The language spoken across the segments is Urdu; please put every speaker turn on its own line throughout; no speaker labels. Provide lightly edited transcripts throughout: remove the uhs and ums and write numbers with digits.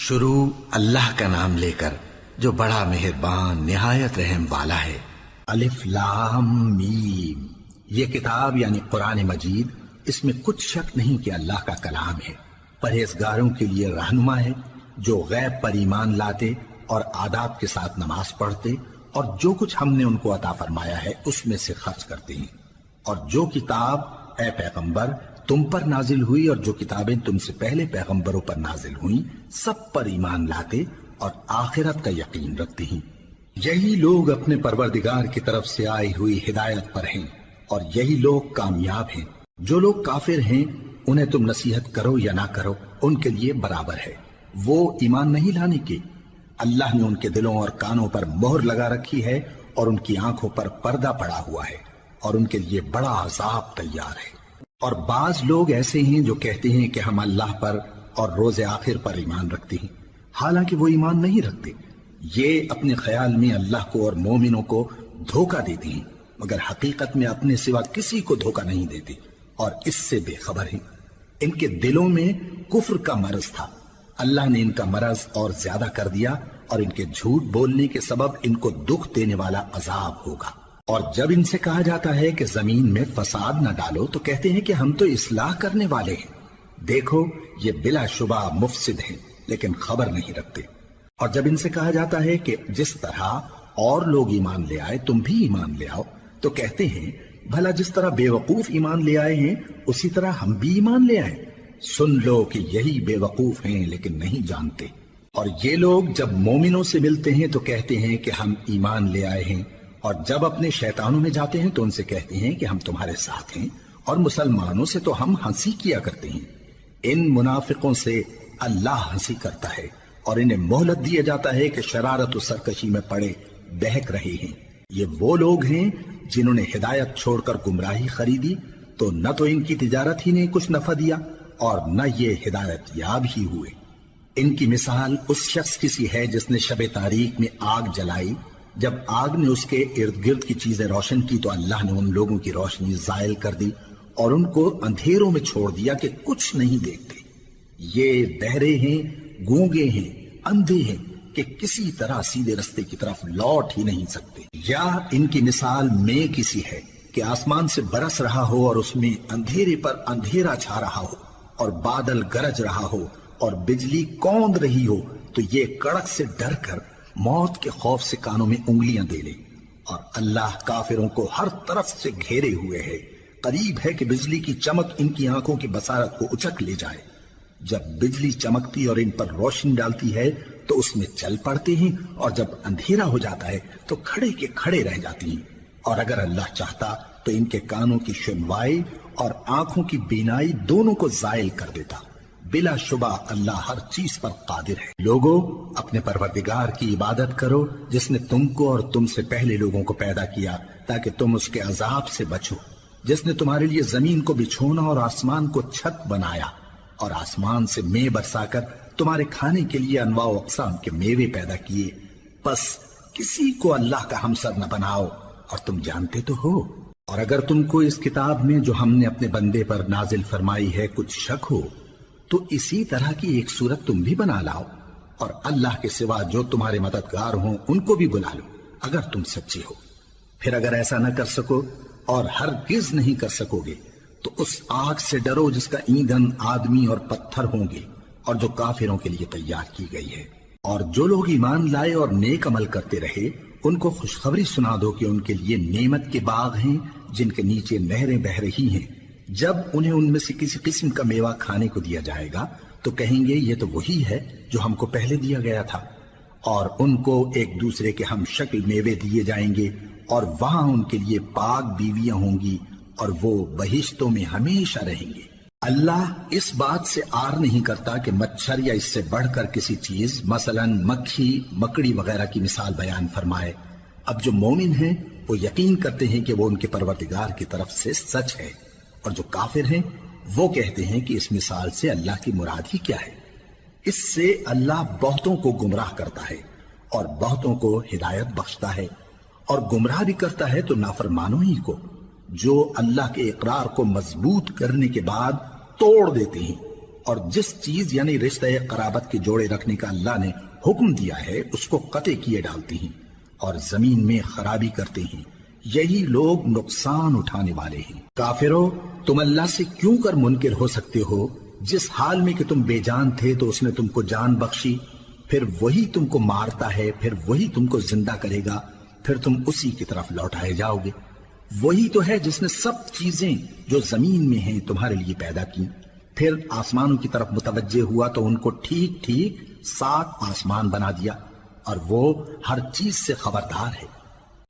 شروع اللہ کا نام لے کر جو بڑا مہربان نہایت رحم والا ہے۔ الف لام میم، یہ کتاب یعنی قرآن مجید، اس میں کچھ شک نہیں کہ اللہ کا کلام ہے، پرہیزگاروں کے لیے رہنما ہے جو غیب پر ایمان لاتے اور آداب کے ساتھ نماز پڑھتے اور جو کچھ ہم نے ان کو عطا فرمایا ہے اس میں سے خرچ کرتے ہیں، اور جو کتاب اے پیغمبر تم پر نازل ہوئی اور جو کتابیں تم سے پہلے پیغمبروں پر نازل ہوئیں سب پر ایمان لاتے اور آخرت کا یقین رکھتے ہیں۔ یہی لوگ اپنے پروردگار کی طرف سے آئی ہوئی ہدایت پر ہیں اور یہی لوگ کامیاب ہیں۔ جو لوگ کافر ہیں انہیں تم نصیحت کرو یا نہ کرو ان کے لیے برابر ہے، وہ ایمان نہیں لانے کے۔ اللہ نے ان کے دلوں اور کانوں پر مہر لگا رکھی ہے اور ان کی آنکھوں پر پردہ پڑا ہوا ہے اور ان کے لیے بڑا عذاب تیار ہے۔ اور بعض لوگ ایسے ہیں جو کہتے ہیں کہ ہم اللہ پر اور روز آخر پر ایمان رکھتے ہیں، حالانکہ وہ ایمان نہیں رکھتے۔ یہ اپنے خیال میں اللہ کو اور مومنوں کو دھوکہ دیتے ہیں، مگر حقیقت میں اپنے سوا کسی کو دھوکہ نہیں دیتے اور اس سے بے خبر ہیں۔ ان کے دلوں میں کفر کا مرض تھا، اللہ نے ان کا مرض اور زیادہ کر دیا اور ان کے جھوٹ بولنے کے سبب ان کو دکھ دینے والا عذاب ہوگا۔ اور جب ان سے کہا جاتا ہے کہ زمین میں فساد نہ ڈالو تو کہتے ہیں کہ ہم تو اصلاح کرنے والے ہیں۔ دیکھو یہ بلا شبہ مفسد ہیں لیکن خبر نہیں رکھتے۔ اور جب ان سے کہا جاتا ہے کہ جس طرح اور لوگ ایمان لے آئے تم بھی ایمان لے آؤ تو کہتے ہیں بھلا جس طرح بے وقوف ایمان لے آئے ہیں اسی طرح ہم بھی ایمان لے آئے۔ سن لو کہ یہی بے وقوف ہیں لیکن نہیں جانتے۔ اور یہ لوگ جب مومنوں سے ملتے ہیں تو کہتے ہیں کہ ہم ایمان لے آئے ہیں، اور جب اپنے شیطانوں میں جاتے ہیں تو ان سے کہتے ہیں کہ ہم تمہارے ساتھ ہیں، اور مسلمانوں سے تو ہم ہنسی کیا کرتے ہیں۔ ان منافقوں سے اللہ ہنسی کرتا ہے اور انہیں مہلت دیا جاتا ہے کہ شرارت و سرکشی میں پڑے بہک رہے ہیں۔ یہ وہ لوگ ہیں جنہوں نے ہدایت چھوڑ کر گمراہی خریدی تو نہ تو ان کی تجارت ہی نے کچھ نفع دیا اور نہ یہ ہدایت یاب ہی ہوئے۔ ان کی مثال اس شخص کی سی ہے جس نے شب تاریک میں آگ جلائی، جب آگ نے اس کے ارد گرد کی چیزیں روشن کی تو اللہ نے ان لوگوں کی روشنی زائل کر دی اور ان کو اندھیروں میں چھوڑ دیا کہ کچھ نہیں دیکھتے۔ یہ بہرے ہیں، گونگے ہیں، اندھے ہیں کہ کسی طرح سیدھے رستے کی طرف لوٹ ہی نہیں سکتے۔ یا ان کی مثال میں کسی ہے کہ آسمان سے برس رہا ہو اور اس میں اندھیرے پر اندھیرا چھا رہا ہو اور بادل گرج رہا ہو اور بجلی کوند رہی ہو تو یہ کڑک سے ڈر کر موت کے خوف سے کانوں میں انگلیاں دے لے۔ اور اللہ کافروں کو ہر طرف سے گھیرے ہوئے ہے، قریب ہے کہ بجلی کی چمک ان کی آنکھوں کی بصارت کو اچک لے جائے۔ جب بجلی چمکتی اور ان پر روشنی ڈالتی ہے تو اس میں چل پڑتے ہیں، اور جب اندھیرا ہو جاتا ہے تو کھڑے کے کھڑے رہ جاتے ہیں۔ اور اگر اللہ چاہتا تو ان کے کانوں کی سنوائی اور آنکھوں کی بینائی دونوں کو زائل کر دیتا۔ بلا شبہ اللہ ہر چیز پر قادر ہے۔ لوگوں اپنے پروردگار کی عبادت کرو جس نے تم کو اور تم سے پہلے لوگوں کو پیدا کیا تاکہ تم اس کے عذاب سے بچو، جس نے تمہارے لیے زمین کو بچھونا اور آسمان کو چھت بنایا اور آسمان سے مے برسا کر تمہارے کھانے کے لیے انواع و اقسام کے میوے پیدا کیے۔ بس کسی کو اللہ کا ہمسر نہ بناؤ اور تم جانتے تو ہو۔ اور اگر تم کو اس کتاب میں جو ہم نے اپنے بندے پر نازل فرمائی ہے کچھ شک ہو تو اسی طرح کی ایک صورت تم بھی بنا لاؤ اور اللہ کے سوا جو تمہارے مددگار ہوں ان کو بھی بلا لو اگر تم سچے ہو۔ پھر اگر ایسا نہ کر سکو اور ہرگز نہیں کر سکو گے تو اس آگ سے ڈرو جس کا ایندھن آدمی اور پتھر ہوں گے اور جو کافروں کے لیے تیار کی گئی ہے۔ اور جو لوگ ایمان لائے اور نیک عمل کرتے رہے ان کو خوشخبری سنا دو کہ ان کے لیے نعمت کے باغ ہیں جن کے نیچے نہریں بہ رہی ہیں۔ جب انہیں ان میں سے کسی قسم کا میوہ کھانے کو دیا جائے گا تو کہیں گے یہ تو وہی ہے جو ہم کو پہلے دیا گیا تھا، اور ان کو ایک دوسرے کے ہم شکل میوے دیے جائیں گے اور وہاں ان کے لیے پاک بیویاں ہوں گی اور وہ بہشتوں میں ہمیشہ رہیں گے۔ اللہ اس بات سے آر نہیں کرتا کہ مچھر یا اس سے بڑھ کر کسی چیز مثلا مکھی مکڑی وغیرہ کی مثال بیان فرمائے۔ اب جو مومن ہیں وہ یقین کرتے ہیں کہ وہ ان کے پروردگار کی طرف سے سچ ہے، اور جو کافر ہیں وہ کہتے ہیں کہ اس مثال سے اللہ کی مراد ہی کیا ہے۔ اس سے اللہ بہتوں کو گمراہ کرتا ہے اور بہتوں کو ہدایت بخشتا ہے، اور گمراہ بھی کرتا ہے تو نافرمانوں ہی کو، جو اللہ کے اقرار کو مضبوط کرنے کے بعد توڑ دیتے ہیں اور جس چیز یعنی رشتہ قرابت کے جوڑے رکھنے کا اللہ نے حکم دیا ہے اس کو قطع کیے ڈالتی ہیں اور زمین میں خرابی کرتے ہیں، یہی لوگ نقصان اٹھانے والے ہیں۔ کافرو، تم اللہ سے کیوں کر منکر ہو سکتے ہو؟ جس حال میں کہ تم بے جان تھے تو اس نے تم کو جان بخشی، پھر وہی تم کو مارتا ہے، پھر وہی تم کو زندہ کرے گا، پھر تم اسی کی طرف لوٹائے جاؤ گے۔ وہی تو ہے جس نے سب چیزیں جو زمین میں ہیں تمہارے لیے پیدا کی، پھر آسمانوں کی طرف متوجہ ہوا تو ان کو ٹھیک ٹھیک 7 آسمان بنا دیا، اور وہ ہر چیز سے خبردار ہے۔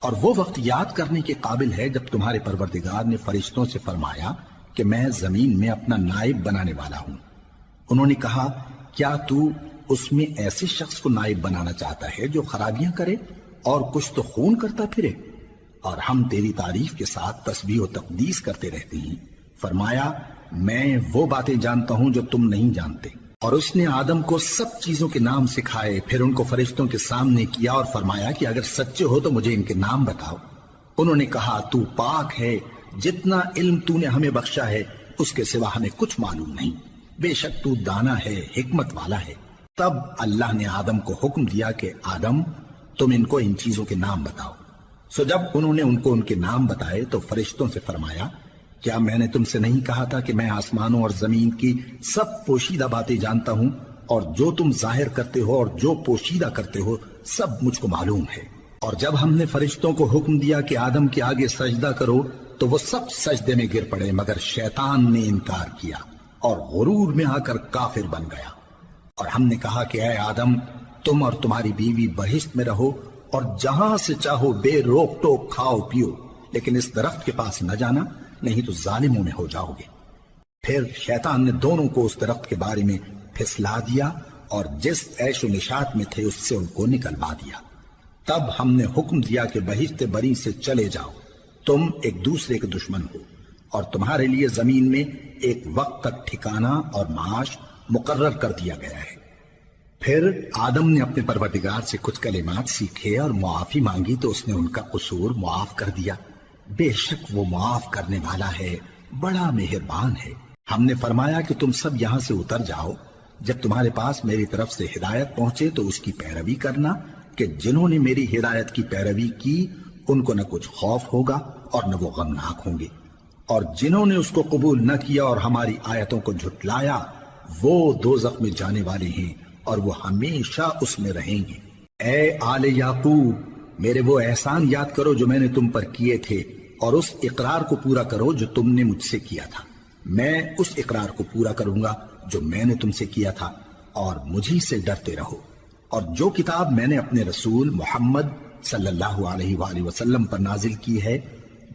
اور وہ وقت یاد کرنے کے قابل ہے جب تمہارے پروردگار نے فرشتوں سے فرمایا کہ میں زمین میں اپنا نائب بنانے والا ہوں۔ انہوں نے کہا، کیا تو اس میں ایسے شخص کو نائب بنانا چاہتا ہے جو خرابیاں کرے اور کچھ تو خون کرتا پھرے؟ اور ہم تیری تعریف کے ساتھ تسبیح و تقدیس کرتے رہتے ہیں۔ فرمایا، میں وہ باتیں جانتا ہوں جو تم نہیں جانتے۔ اور اس نے آدم کو سب چیزوں کے نام سکھائے، پھر ان کو فرشتوں کے سامنے کیا اور فرمایا کہ اگر سچے ہو تو مجھے ان کے نام بتاؤ۔ انہوں نے کہا، تو پاک ہے، جتنا علم تو نے ہمیں بخشا ہے اس کے سوا ہمیں کچھ معلوم نہیں، بے شک تو دانا ہے، حکمت والا ہے۔ تب اللہ نے آدم کو حکم دیا کہ آدم، تم ان کو ان چیزوں کے نام بتاؤ۔ سو جب انہوں نے ان کو ان کے نام بتائے تو فرشتوں سے فرمایا، کیا میں نے تم سے نہیں کہا تھا کہ میں آسمانوں اور زمین کی سب پوشیدہ باتیں جانتا ہوں، اور جو تم ظاہر کرتے ہو اور جو پوشیدہ کرتے ہو سب مجھ کو معلوم ہے۔ اور جب ہم نے فرشتوں کو حکم دیا کہ آدم کے آگے سجدہ کرو تو وہ سب سجدے میں گر پڑے مگر شیطان نے انکار کیا اور غرور میں آ کر کافر بن گیا۔ اور ہم نے کہا کہ اے آدم، تم اور تمہاری بیوی بہشت میں رہو اور جہاں سے چاہو بے روک ٹوک کھاؤ پیو، لیکن اس درخت کے پاس نہ جانا، نہیں تو ظالموں میں ہو جاؤ گے۔ پھر شیطان نے دونوں کو اس درخت کے بارے میں پھسلا دیا اور جس عیش و نشاط میں تھے اس سے ان کو نکلوا دیا۔ تب ہم نے حکم دیا کہ بہشت بری سے چلے جاؤ، تم ایک دوسرے کے دشمن ہو، اور تمہارے لیے زمین میں ایک وقت تک ٹھکانہ اور معاش مقرر کر دیا گیا ہے۔ پھر آدم نے اپنے پروردگار سے کچھ کلمات سیکھے اور معافی مانگی تو اس نے ان کا قصور معاف کر دیا۔ بے شک وہ معاف کرنے والا ہے، بڑا مہربان ہے۔ ہم نے فرمایا کہ تم سب یہاں سے اتر جاؤ، جب تمہارے پاس میری طرف سے ہدایت پہنچے تو اس کی پیروی کرنا، کہ جنہوں نے میری ہدایت کی پیروی کی ان کو نہ کچھ خوف ہوگا اور نہ وہ غمناک ہوں گے، اور جنہوں نے اس کو قبول نہ کیا اور ہماری آیتوں کو جھٹلایا وہ دوزخ میں جانے والے ہیں اور وہ ہمیشہ اس میں رہیں گے۔ اے آل یعقوب، میرے وہ احسان یاد کرو جو میں نے تم پر کیے تھے، اور اس اقرار کو پورا کرو جو تم نے مجھ سے کیا تھا۔ میں اس اقرار کو پورا کروں گا جو میں نے تم سے کیا تھا، اور مجھی سے ڈرتے رہو۔ اور جو کتاب میں نے اپنے رسول محمد صلی اللہ علیہ وآلہ وسلم پر نازل کی ہے،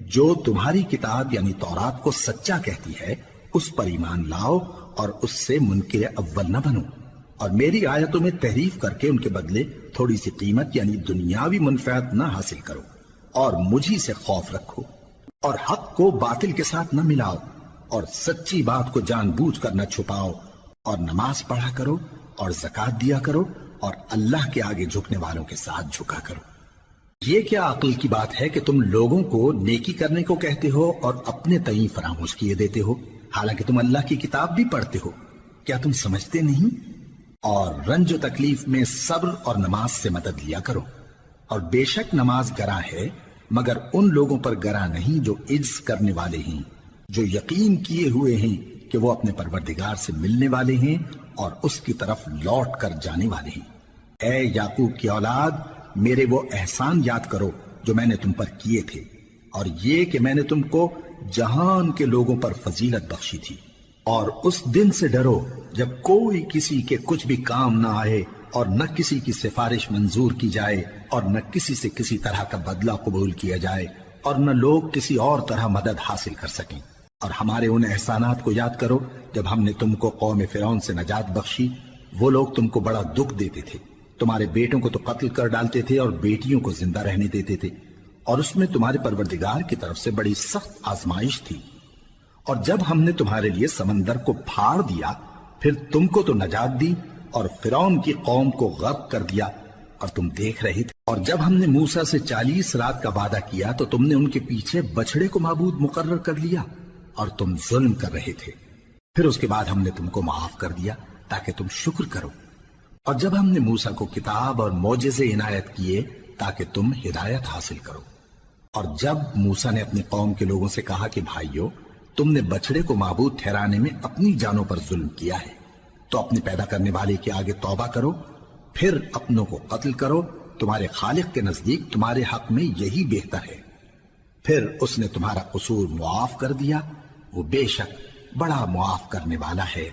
جو تمہاری کتاب یعنی تورات کو سچا کہتی ہے، اس پر ایمان لاؤ اور اس سے منکر اول نہ بنو، اور میری آیتوں میں تحریف کر کے ان کے بدلے تھوڑی سی قیمت یعنی دنیاوی منفعت نہ حاصل کرو، اور مجھی سے خوف رکھو، اور حق کو باطل کے ساتھ نہ ملاؤ، اور سچی بات کو جان بوجھ کر نہ چھپاؤ، اور نماز پڑھا کرو اور زکوٰۃ دیا کرو، اور اللہ کے آگے جھکنے والوں کے ساتھ جھکا کرو۔ یہ کیا عقل کی بات ہے کہ تم لوگوں کو نیکی کرنے کو کہتے ہو اور اپنے تئیں فراموش کیے دیتے ہو، حالانکہ تم اللہ کی کتاب بھی پڑھتے ہو؟ کیا تم سمجھتے نہیں؟ اور رنج و تکلیف میں صبر اور نماز سے مدد لیا کرو، اور بے شک نماز گراں ہے مگر ان لوگوں پر گراں نہیں جو عجز کرنے والے ہیں، جو یقین کیے ہوئے ہیں کہ وہ اپنے پروردگار سے ملنے والے ہیں اور اس کی طرف لوٹ کر جانے والے ہیں۔ اے یعقوب کی اولاد، میرے وہ احسان یاد کرو جو میں نے تم پر کیے تھے، اور یہ کہ میں نے تم کو جہان کے لوگوں پر فضیلت بخشی تھی۔ اور اس دن سے ڈرو جب کوئی کسی کے کچھ بھی کام نہ آئے، اور نہ کسی کی سفارش منظور کی جائے، اور نہ کسی سے کسی طرح کا بدلہ قبول کیا جائے، اور نہ لوگ کسی اور طرح مدد حاصل کر سکیں۔ اور ہمارے ان احسانات کو یاد کرو جب ہم نے تم کو قوم فرعون سے نجات بخشی۔ وہ لوگ تم کو بڑا دکھ دیتے تھے، تمہارے بیٹوں کو تو قتل کر ڈالتے تھے اور بیٹیوں کو زندہ رہنے دیتے تھے، اور اس میں تمہارے پروردگار کی طرف سے بڑی سخت آزمائش تھی۔ اور جب ہم نے تمہارے لیے سمندر کو پھاڑ دیا، پھر تم کو تو نجات دی اور فرعون کی قوم کو غرق کر دیا، اور تم دیکھ رہے تھے۔ اور جب ہم نے موسیٰ سے 40 رات کا وعدہ کیا تو تم نے ان کے پیچھے بچڑے کو معبود مقرر کر لیا، اور تم ظلم کر رہے تھے۔ پھر اس کے بعد ہم نے تم کو معاف کر دیا تاکہ تم شکر کرو، اور جب ہم نے موسیٰ کو کتاب اور معجزے عنایت کیے تاکہ تم ہدایت حاصل کرو۔ اور جب موسیٰ نے اپنی قوم کے لوگوں سے کہا کہ بھائیو، تم نے بچڑے کو معبود ٹھہرانے میں اپنی جانوں پر ظلم کیا ہے، تو اپنے پیدا کرنے والے کے آگے توبہ کرو، پھر اپنوں کو قتل کرو، تمہارے خالق کے نزدیک تمہارے حق میں یہی بہتر ہے۔ پھر اس نے تمہارا قصور معاف کر دیا، وہ بے شک بڑا معاف کرنے والا ہے،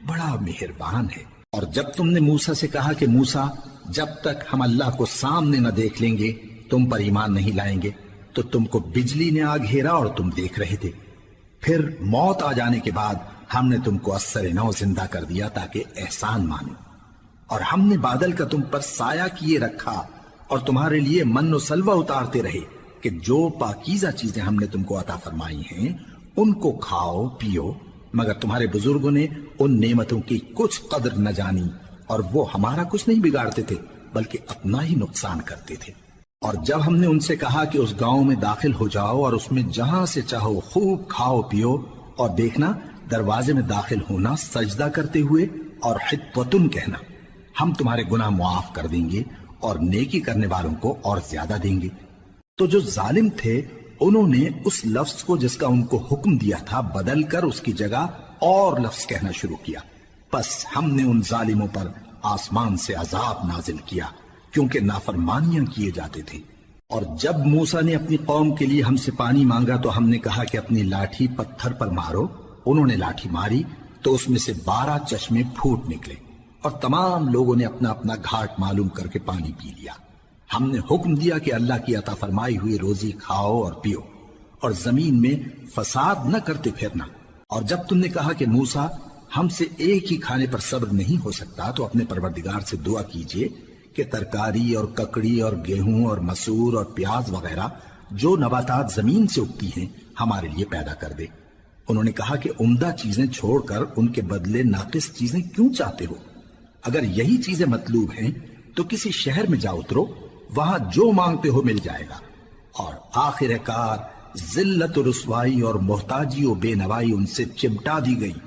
بڑا مہربان ہے۔ اور جب تم نے موسیٰ سے کہا کہ موسیٰ، جب تک ہم اللہ کو سامنے نہ دیکھ لیں گے تم پر ایمان نہیں لائیں گے، تو تم کو بجلی نے آ گھیرا اور تم دیکھ رہے تھے۔ پھر موت آ جانے کے بعد ہم نے تم کو اثر نو زندہ کر دیا تاکہ احسان مانو، اور ہم نے بادل کا تم پر سایہ کیے رکھا اور تمہارے لیے من و سلوہ اتارتے رہے کہ جو پاکیزہ چیزیں ہم نے تم کو عطا فرمائی ہیں ان کو کھاؤ پیو، مگر تمہارے بزرگوں نے ان نعمتوں کی کچھ قدر نہ جانی، اور وہ ہمارا کچھ نہیں بگاڑتے تھے بلکہ اپنا ہی نقصان کرتے تھے۔ اور جب ہم نے ان سے کہا کہ اس گاؤں میں داخل ہو جاؤ اور اس میں جہاں سے چاہو خوب کھاؤ پیو، اور دیکھنا دروازے میں داخل ہونا سجدہ کرتے ہوئے اور حطوۃن کہنا، ہم تمہارے گناہ معاف کر دیں گے اور نیکی کرنے والوں کو اور زیادہ دیں گے۔ تو جو ظالم تھے انہوں نے اس لفظ کو جس کا ان کو حکم دیا تھا بدل کر اس کی جگہ اور لفظ کہنا شروع کیا، پس ہم نے ان ظالموں پر آسمان سے عذاب نازل کیا کیونکہ نافرمانیاں کیے جاتے تھے۔ اور جب موسیٰ نے اپنی قوم کے لیے ہم سے پانی مانگا تو ہم نے کہا کہ اپنی لاٹھی پتھر پر مارو، انہوں نے لاٹھی ماری تو اس میں سے 12 چشمے پھوٹ نکلے، اور تمام لوگوں نے اپنا اپنا گھاٹ معلوم کر کے پانی پی لیا۔ ہم نے حکم دیا کہ اللہ کی عطا فرمائی ہوئی روزی کھاؤ اور پیو، اور زمین میں فساد نہ کرتے پھرنا۔ اور جب تم نے کہا کہ موسیٰ، ہم سے ایک ہی کھانے پر صبر نہیں ہو سکتا، تو اپنے پروردگار سے دعا کیجئے کہ ترکاری اور ککڑی اور گیہوں اور مسور اور پیاز وغیرہ جو نباتات زمین سے اگتی ہیں ہمارے لیے پیدا کر دے۔ انہوں نے کہا کہ عمدہ چیزیں چھوڑ کر ان کے بدلے ناقص چیزیں کیوں چاہتے ہو؟ اگر یہی چیزیں مطلوب ہیں تو کسی شہر میں جا اترو، وہاں جو مانگتے ہو مل جائے گا۔ اور آخر کار ذلت و رسوائی اور محتاجی و بے نوائی ان سے چمٹا دی گئی،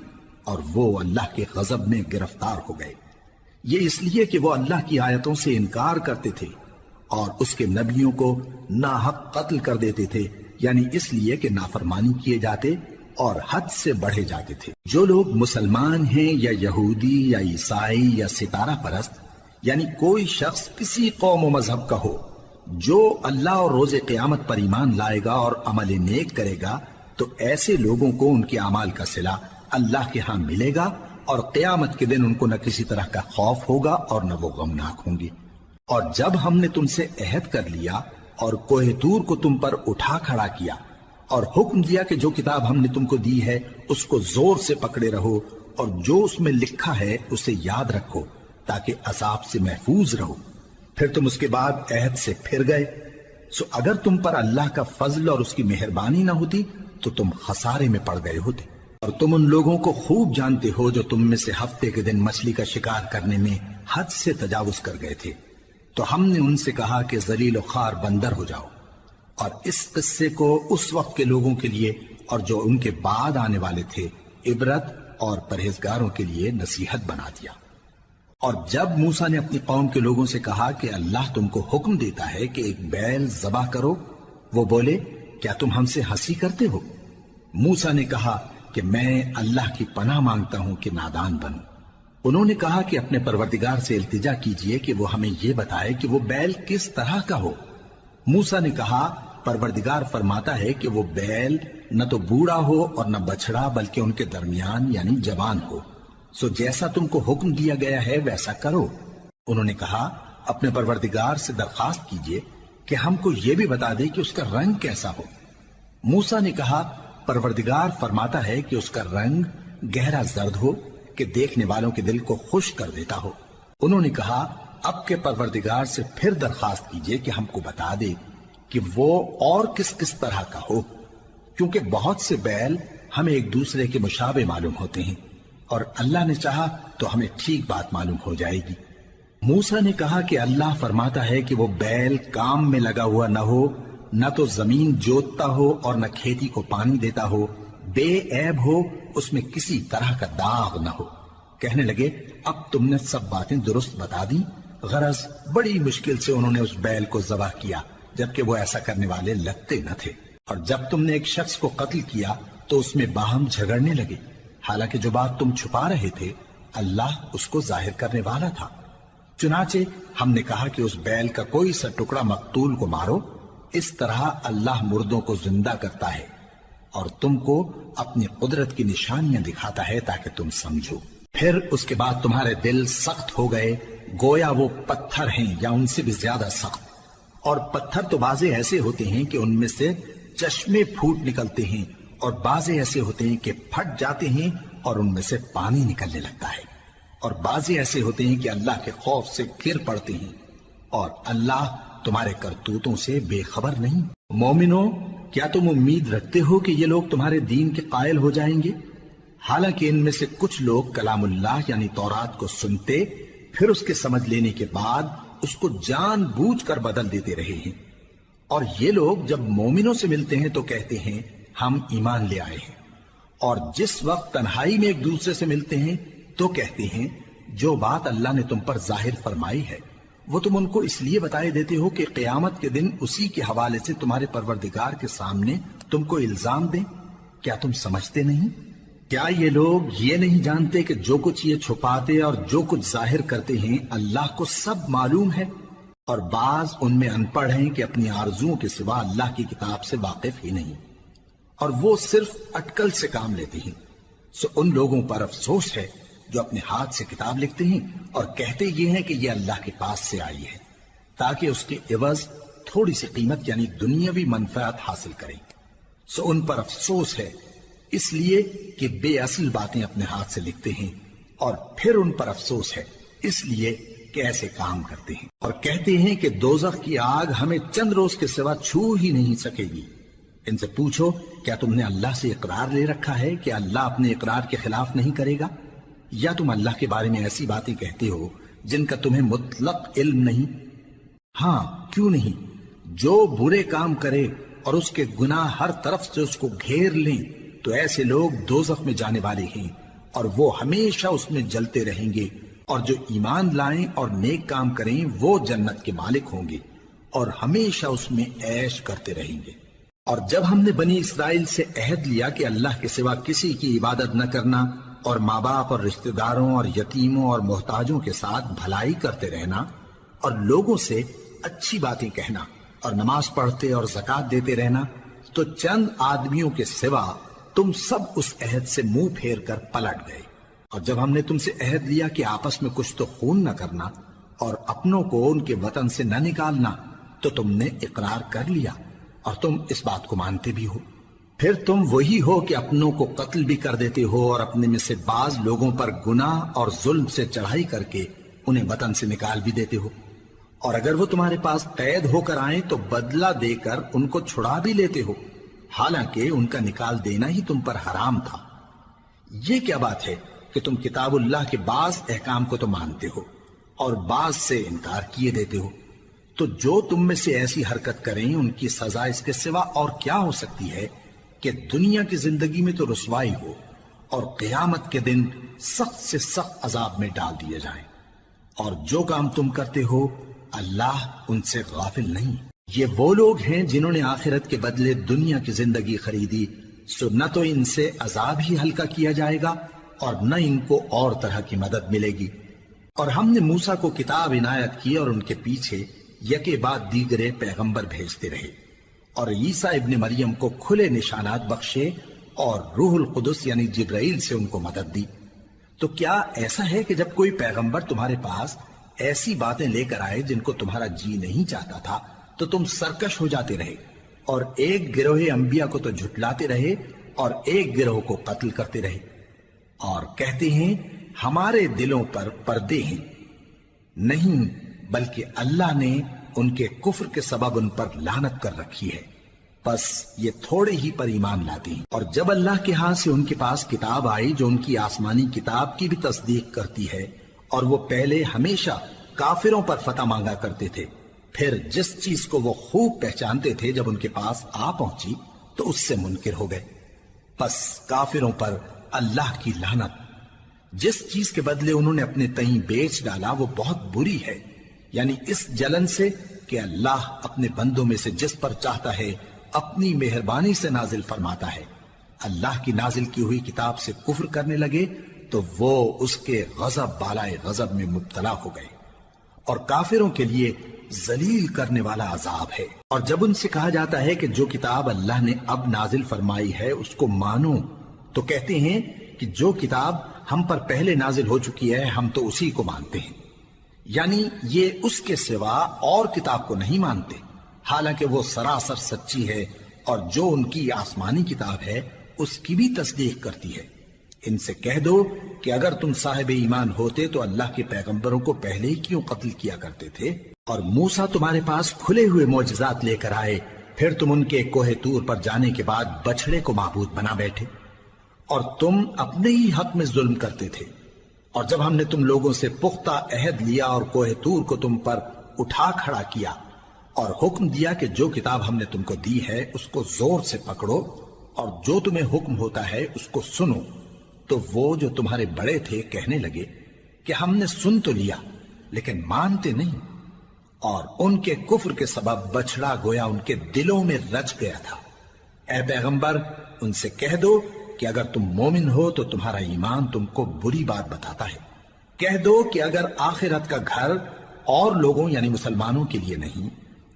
اور وہ اللہ کے غضب میں گرفتار ہو گئے۔ یہ اس لیے کہ وہ اللہ کی آیتوں سے انکار کرتے تھے اور اس کے نبیوں کو ناحق قتل کر دیتے تھے، یعنی اس لیے کہ نافرمانی کیے جاتے اور حد سے بڑھے جاتے تھے۔ جو لوگ مسلمان ہیں یا یہودی یا عیسائی یا ستارہ پرست، یعنی کوئی شخص کسی قوم و مذہب کا ہو، جو اللہ اور روز قیامت پر ایمان لائے گا اور عمل نیک کرے گا، تو ایسے لوگوں کو ان کے اعمال کا صلہ اللہ کے ہاں ملے گا، اور قیامت کے دن ان کو نہ کسی طرح کا خوف ہوگا اور نہ وہ غمناک ہوں گے۔ اور جب ہم نے تم سے عہد کر لیا اور کوہ طور کو تم پر اٹھا کھڑا کیا اور حکم دیا کہ جو کتاب ہم نے تم کو دی ہے اس کو زور سے پکڑے رہو، اور جو اس میں لکھا ہے اسے یاد رکھو تاکہ عذاب سے محفوظ رہو، پھر تم اس کے بعد عہد سے پھر گئے، سو اگر تم پر اللہ کا فضل اور اس کی مہربانی نہ ہوتی تو تم خسارے میں پڑ گئے ہوتے۔ اور تم ان لوگوں کو خوب جانتے ہو جو تم میں سے ہفتے کے دن مچھلی کا شکار کرنے میں حد سے تجاوز کر گئے تھے، تو ہم نے ان سے کہا کہ ذلیل و خوار بندر ہو جاؤ، اور اس قصے کو اس وقت کے لوگوں کے لیے اور جو ان کے بعد آنے والے تھے عبرت اور پرہیزگاروں کے لیے نصیحت بنا دیا۔ اور جب موسیٰ نے اپنی قوم کے لوگوں سے کہا کہ اللہ تم کو حکم دیتا ہے کہ ایک بیل ذبح کرو، وہ بولے کیا تم ہم سے ہنسی کرتے ہو؟ موسیٰ نے کہا کہ میں اللہ کی پناہ مانگتا ہوں کہ نادان بنوں۔ انہوں نے کہا کہ اپنے پروردگار سے التجا کیجئے کہ وہ ہمیں یہ بتائے کہ وہ بیل کس طرح کا ہو۔ موسیٰ نے کہا پروردگار فرماتا ہے کہ وہ بیل نہ تو بوڑھا ہو اور نہ بچڑا بلکہ ان کے درمیان یعنی جوان ہو، سو جیسا تم کو حکم دیا گیا ہے ویسا کرو۔ انہوں نے کہا اپنے پروردگار سے درخواست کیجئے کہ ہم کو یہ بھی بتا دے کہ اس کا رنگ کیسا ہو۔ موسیٰ نے کہا پروردگار فرماتا ہے کہ اس کا رنگ گہرا زرد ہو کہ دیکھنے والوں کے دل کو خوش کر دیتا ہو۔ انہوں نے کہا اب کے پروردگار سے پھر درخواست کیجئے کہ ہم کو بتا دے کہ وہ اور کس کس طرح کا ہو، کیونکہ بہت سے بیل ہمیں ایک دوسرے کے مشابہ معلوم ہوتے ہیں، اور اللہ نے چاہا تو ہمیں ٹھیک بات معلوم ہو جائے گی۔ موسیٰ نے کہا کہ اللہ فرماتا ہے کہ وہ بیل کام میں لگا ہوا نہ ہو، نہ تو زمین جوتتا ہو اور نہ کھیتی کو پانی دیتا ہو، بے عیب ہو اس میں کسی طرح کا داغ نہ ہو۔ کہنے لگے اب تم نے سب باتیں درست بتا دی، غرض بڑی مشکل سے انہوں نے اس بیل کو ذبح کیا، جبکہ وہ ایسا کرنے والے لگتے نہ تھے۔ اور جب تم نے ایک شخص کو قتل کیا تو اس میں باہم جھگڑنے لگے، حالانکہ جو بات تم چھپا رہے تھے اللہ اس کو ظاہر کرنے والا تھا۔ چنانچہ ہم نے کہا کہ اس بیل کا کوئی سا ٹکڑا مقتول کو مارو، اس طرح اللہ مردوں کو زندہ کرتا ہے اور تم کو اپنی قدرت کی نشانیاں دکھاتا ہے تاکہ تم سمجھو۔ پھر اس کے بعد تمہارے دل سخت ہو گئے، گویا وہ پتھر ہیں یا ان سے بھی زیادہ سخت۔ اور پتھر تو بعضے ایسے ہوتے ہیں کہ ان میں سے چشمے پھوٹ نکلتے ہیں، اور بعضے ایسے ہوتے ہیں کہ پھٹ جاتے ہیں اور ان میں سے پانی نکلنے لگتا ہے، اور بعضے ایسے ہوتے ہیں کہ اللہ کے خوف سے گر پڑتے ہیں، اور اللہ تمہارے کرتوتوں سے بے خبر نہیں۔ مومنو، کیا تم امید رکھتے ہو کہ یہ لوگ تمہارے دین کے قائل ہو جائیں گے؟ حالانکہ ان میں سے کچھ لوگ کلام اللہ یعنی تورات کو سنتے، پھر اس کے سمجھ لینے کے بعد اس کو جان بوجھ کر بدل دیتے رہے ہیں، اور یہ لوگ جب مومنوں سے ملتے ہیں تو کہتے ہیں ہم ایمان لے آئے ہیں، اور جس وقت تنہائی میں ایک دوسرے سے ملتے ہیں تو کہتے ہیں جو بات اللہ نے تم پر ظاہر فرمائی ہے وہ تم ان کو اس لیے بتائے دیتے ہو کہ قیامت کے دن اسی کے حوالے سے تمہارے پروردگار کے سامنے تم کو الزام دیں۔ کیا تم سمجھتے نہیں؟ کیا یہ لوگ یہ نہیں جانتے کہ جو کچھ یہ چھپاتے اور جو کچھ ظاہر کرتے ہیں اللہ کو سب معلوم ہے؟ اور بعض ان میں ان پڑھ ہیں کہ اپنی آرزوؤں کے سوا اللہ کی کتاب سے واقف ہی نہیں، اور وہ صرف اٹکل سے کام لیتے ہیں۔ سو ان لوگوں پر افسوس ہے جو اپنے ہاتھ سے کتاب لکھتے ہیں اور کہتے یہ ہیں کہ یہ اللہ کے پاس سے آئی ہے، تاکہ اس کے عوض تھوڑی سی قیمت یعنی دنیاوی منفعت حاصل کریں۔ سو ان پر افسوس ہے اس لیے کہ بے اصل باتیں اپنے ہاتھ سے لکھتے ہیں، اور پھر ان پر افسوس ہے اس لیے کہ ایسے کام کرتے ہیں، اور کہتے ہیں کہ دوزخ کی آگ ہمیں چند روز کے سوا چھو ہی نہیں سکے گی۔ ان سے پوچھو کیا تم نے اللہ سے اقرار لے رکھا ہے کہ اللہ اپنے اقرار کے خلاف نہیں کرے گا، یا تم اللہ کے بارے میں ایسی باتیں کہتے ہو جن کا تمہیں مطلق علم نہیں؟ ہاں کیوں نہیں، جو برے کام کرے اور اس کے گناہ ہر طرف سے اس کو گھیر لیں تو ایسے لوگ دوزخ میں جانے والے ہیں، اور وہ ہمیشہ اس میں جلتے رہیں گے، اور جو ایمان لائیں اور نیک کام کریں وہ جنت کے مالک ہوں گے اور ہمیشہ اس میں عیش کرتے رہیں گے۔ اور جب ہم نے بنی اسرائیل سے عہد لیا کہ اللہ کے سوا کسی کی عبادت نہ کرنا، اور ماں باپ اور رشتہ داروں اور یتیموں اور محتاجوں کے ساتھ بھلائی کرتے رہنا، اور لوگوں سے اچھی باتیں کہنا، اور نماز پڑھتے اور زکوٰۃ دیتے رہنا، تو چند آدمیوں کے سوا تم سب اس عہد سے منہ پھیر کر پلٹ گئے۔ اور جب ہم نے تم سے عہد لیا کہ آپس میں کچھ تو خون نہ کرنا اور اپنوں کو ان کے وطن سے نہ نکالنا، تو تم نے اقرار کر لیا اور تم اس بات کو مانتے بھی ہو۔ پھر تم وہی ہو کہ اپنوں کو قتل بھی کر دیتے ہو اور اپنے میں سے بعض لوگوں پر گناہ اور ظلم سے چڑھائی کر کے انہیں وطن سے نکال بھی دیتے ہو، اور اگر وہ تمہارے پاس قید ہو کر آئیں تو بدلہ دے کر ان کو چھڑا بھی لیتے ہو، حالانکہ ان کا نکال دینا ہی تم پر حرام تھا۔ یہ کیا بات ہے کہ تم کتاب اللہ کے بعض احکام کو تو مانتے ہو اور بعض سے انکار کیے دیتے ہو؟ تو جو تم میں سے ایسی حرکت کریں ان کی سزا اس کے سوا اور کیا ہو سکتی ہے کہ دنیا کی زندگی میں تو رسوائی ہو اور قیامت کے دن سخت سے سخت عذاب میں ڈال دیے جائیں۔ اور جو کام تم کرتے ہو اللہ ان سے غافل نہیں۔ یہ وہ لوگ ہیں جنہوں نے آخرت کے بدلے دنیا کی زندگی خریدی، سو نہ تو ان سے عذاب ہی ہلکا کیا جائے گا اور نہ ان کو اور طرح کی مدد ملے گی۔ اور ہم نے موسیٰ کو کتاب عنایت کی اور ان کے پیچھے یکے بعد دیگرے پیغمبر بھیجتے رہے، اور عیسیٰ ابن مریم کو کھلے نشانات بخشے اور روح القدس یعنی جبرائیل سے ان کو مدد دی۔ تو کیا ایسا ہے کہ جب کوئی پیغمبر تمہارے پاس ایسی باتیں لے کر آئے جن کو تمہارا جی نہیں چاہتا تھا تو تم سرکش ہو جاتے رہے، اور ایک گروہ انبیاء کو تو جھٹلاتے رہے اور ایک گروہ کو قتل کرتے رہے، اور کہتے ہیں ہمارے دلوں پر پردے ہیں؟ نہیں، بلکہ اللہ نے ان کے کفر کے سبب ان پر لعنت کر رکھی ہے، بس یہ تھوڑے ہی پر ایمان لاتے ہیں۔ اور جب اللہ کے ہاں سے ان کے پاس کتاب آئی جو ان کی آسمانی کتاب کی بھی تصدیق کرتی ہے، اور وہ پہلے ہمیشہ کافروں پر فتح مانگا کرتے تھے، پھر جس چیز کو وہ خوب پہچانتے تھے جب ان کے پاس آ پہنچی تو اس سے منکر ہو گئے، بس کافروں پر اللہ کی لعنت! جس چیز کے بدلے انہوں نے اپنے تئیں بیچ ڈالا وہ بہت بری ہے، یعنی اس جلن سے کہ اللہ اپنے بندوں میں سے جس پر چاہتا ہے اپنی مہربانی سے نازل فرماتا ہے۔ اللہ کی نازل کی ہوئی کتاب سے کفر کرنے لگے تو وہ اس کے غضب بالائے غضب میں مبتلا ہو گئے، اور کافروں کے لیے ذلیل کرنے والا عذاب ہے۔ اور جب ان سے کہا جاتا ہے کہ جو کتاب اللہ نے اب نازل فرمائی ہے اس کو مانو، تو کہتے ہیں کہ جو کتاب ہم پر پہلے نازل ہو چکی ہے ہم تو اسی کو مانتے ہیں، یعنی یہ اس کے سوا اور کتاب کو نہیں مانتے، حالانکہ وہ سراسر سچی ہے، اور جو ان کی آسمانی کتاب ہے اس کی بھی تصدیق کرتی ہے۔ ان سے کہہ دو کہ اگر تم صاحب ایمان ہوتے تو اللہ کے پیغمبروں کو پہلے ہی کیوں قتل کیا کرتے تھے؟ اور موسیٰ تمہارے پاس کھلے ہوئے معجزات لے کر آئے، پھر تم ان کے کوہ طور پر جانے کے بعد بچڑے کو معبود بنا بیٹھے، اور تم اپنے ہی حق میں ظلم کرتے تھے۔ اور جب ہم نے تم لوگوں سے پختہ عہد لیا اور کوہ طور کو تم پر اٹھا کھڑا کیا اور حکم دیا کہ جو کتاب ہم نے تم کو دی ہے اس کو زور سے پکڑو اور جو تمہیں حکم ہوتا ہے اس کو سنو، تو وہ جو تمہارے بڑے تھے کہنے لگے کہ ہم نے سن تو لیا لیکن مانتے نہیں، اور ان کے کفر کے سبب بچڑا گویا ان کے دلوں میں رچ گیا تھا۔ اے پیغمبر ان سے کہہ دو کہ اگر تم مومن ہو تو تمہارا ایمان تم کو بری بات بتاتا ہے۔ کہہ دو کہ اگر آخرت کا گھر اور لوگوں یعنی مسلمانوں کے لیے نہیں